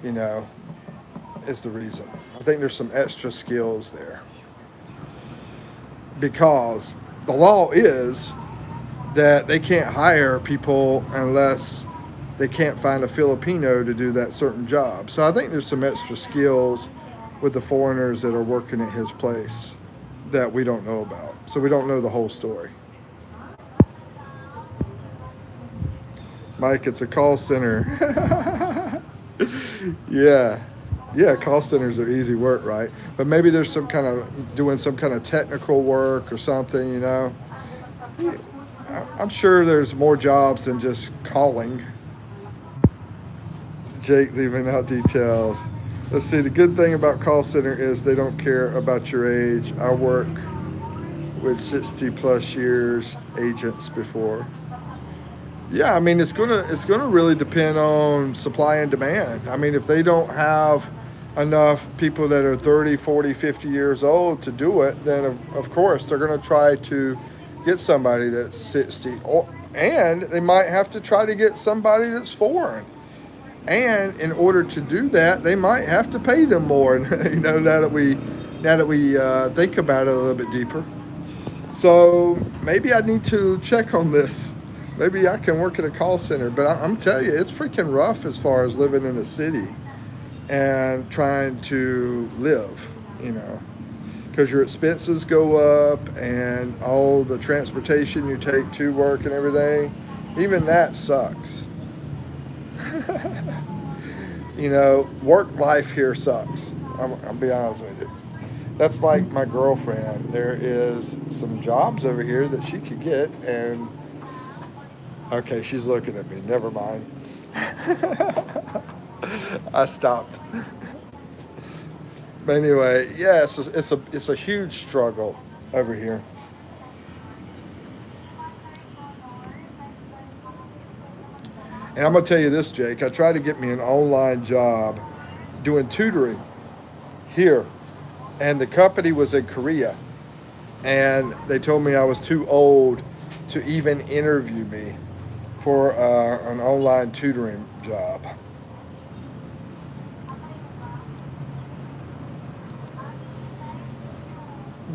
You know, is the reason. I think there's some extra skills there because the law is that they can't hire people unless they can't find a Filipino to do that certain job. So I think there's some extra skills with the foreigners that are working at his place that we don't know about. So we don't know the whole story. Mike, it's a call center. Yeah. Yeah, call centers are easy work, right? But maybe there's some kind of doing some kind of technical work or something, you know. I'm sure there's more jobs than just calling. Jake leaving out details. Let's see, the good thing about call center is they don't care about your age. I work with 60 plus years agents before. Yeah, I mean it's gonna really depend on supply and demand. I mean, if they don't have enough people that are 30, 40, 50 years old to do it, then of course they're gonna try to get somebody that's 60. And they might have to try to get somebody that's foreign. And in order to do that, they might have to pay them more. You know, now that we think about it a little bit deeper. So maybe I need to check on this. Maybe I can work at a call center, but I'm telling you, it's freaking rough as far as living in a city and trying to live, you know, because your expenses go up and all the transportation you take to work and everything, even that sucks. You know, work life here sucks. I'll be honest with you. That's like my girlfriend. There is some jobs over here that she could get, and okay, she's looking at me. Never mind. I stopped. But anyway, yeah, it's a huge struggle over here. And I'm gonna tell you this, Jake. I tried to get me an online job doing tutoring here, and the company was in Korea, and they told me I was too old to even interview me for an online tutoring job.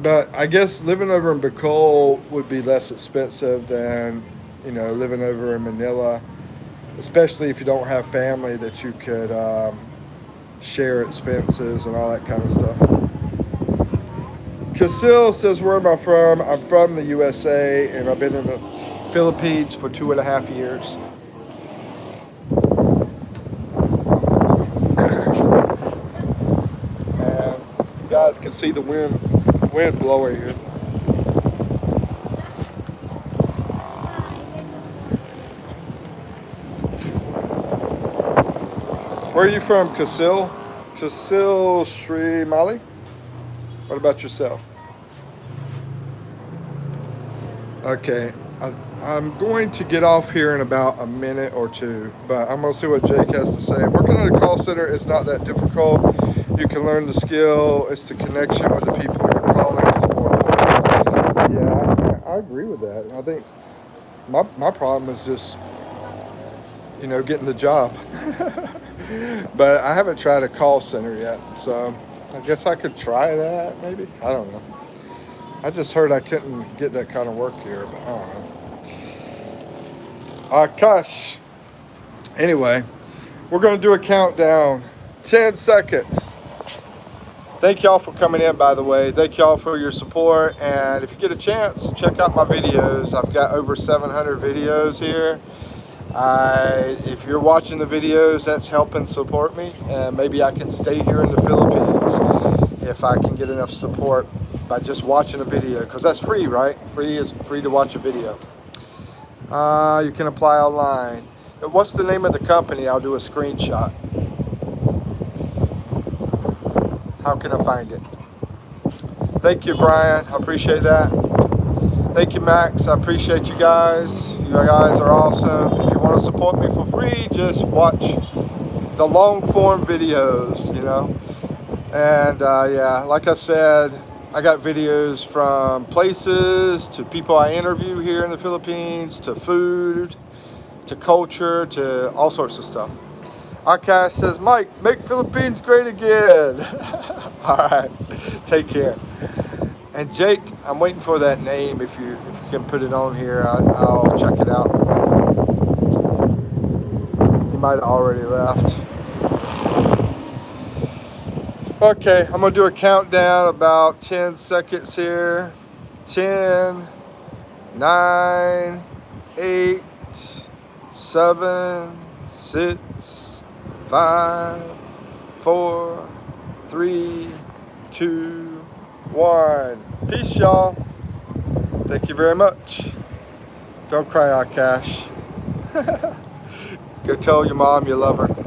But I guess living over in Bicol would be less expensive than, you know, living over in Manila, especially if you don't have family that you could share expenses and all that kind of stuff. Casil says, where am I from? I'm from the USA, and I've been in the Philippines for 2.5 years. And you guys can see the wind blowing here. Where are you from, Casil? Casil Sri Mali? What about yourself? Okay, I'm going to get off here in about a minute or two, but I'm going to see what Jake has to say. Working at a call center is not that difficult. You can learn the skill. It's the connection with the people you're calling is more important. Yeah, I agree with that. I think my problem is just, you know, getting the job. But I haven't tried a call center yet, so I guess I could try that maybe. I don't know. I just heard I couldn't get that kind of work here, but I don't know. Akash. Anyway, we're going to do a countdown. 10 seconds. Thank y'all for coming in, by the way. Thank y'all for your support. And if you get a chance, check out my videos. I've got over 700 videos here. If you're watching the videos, that's helping support me, and maybe I can stay here in the Philippines if I can get enough support by just watching a video, because that's free, right? Free to watch a video. You can apply online. What's the name of the company? I'll do a screenshot. How can I find it? Thank you, Brian. I appreciate that. Thank you, Max. I appreciate you guys. You guys are awesome. If you want to support me for free, just watch the long form videos, you know. And yeah, like I said, I got videos from places to people I interview here in the Philippines, to food, to culture, to all sorts of stuff. Akash says, Mike, make Philippines great again. All right, take care. And Jake, I'm waiting for that name. If you can put it on here, I'll check it out. He might have already left. Okay, I'm gonna do a countdown, about 10 seconds here. 10, 9, 8, 7, 6, 5, 4, 3, 2, 1. Peace, y'all. Thank you very much. Don't cry, Akash. Go tell your mom you love her.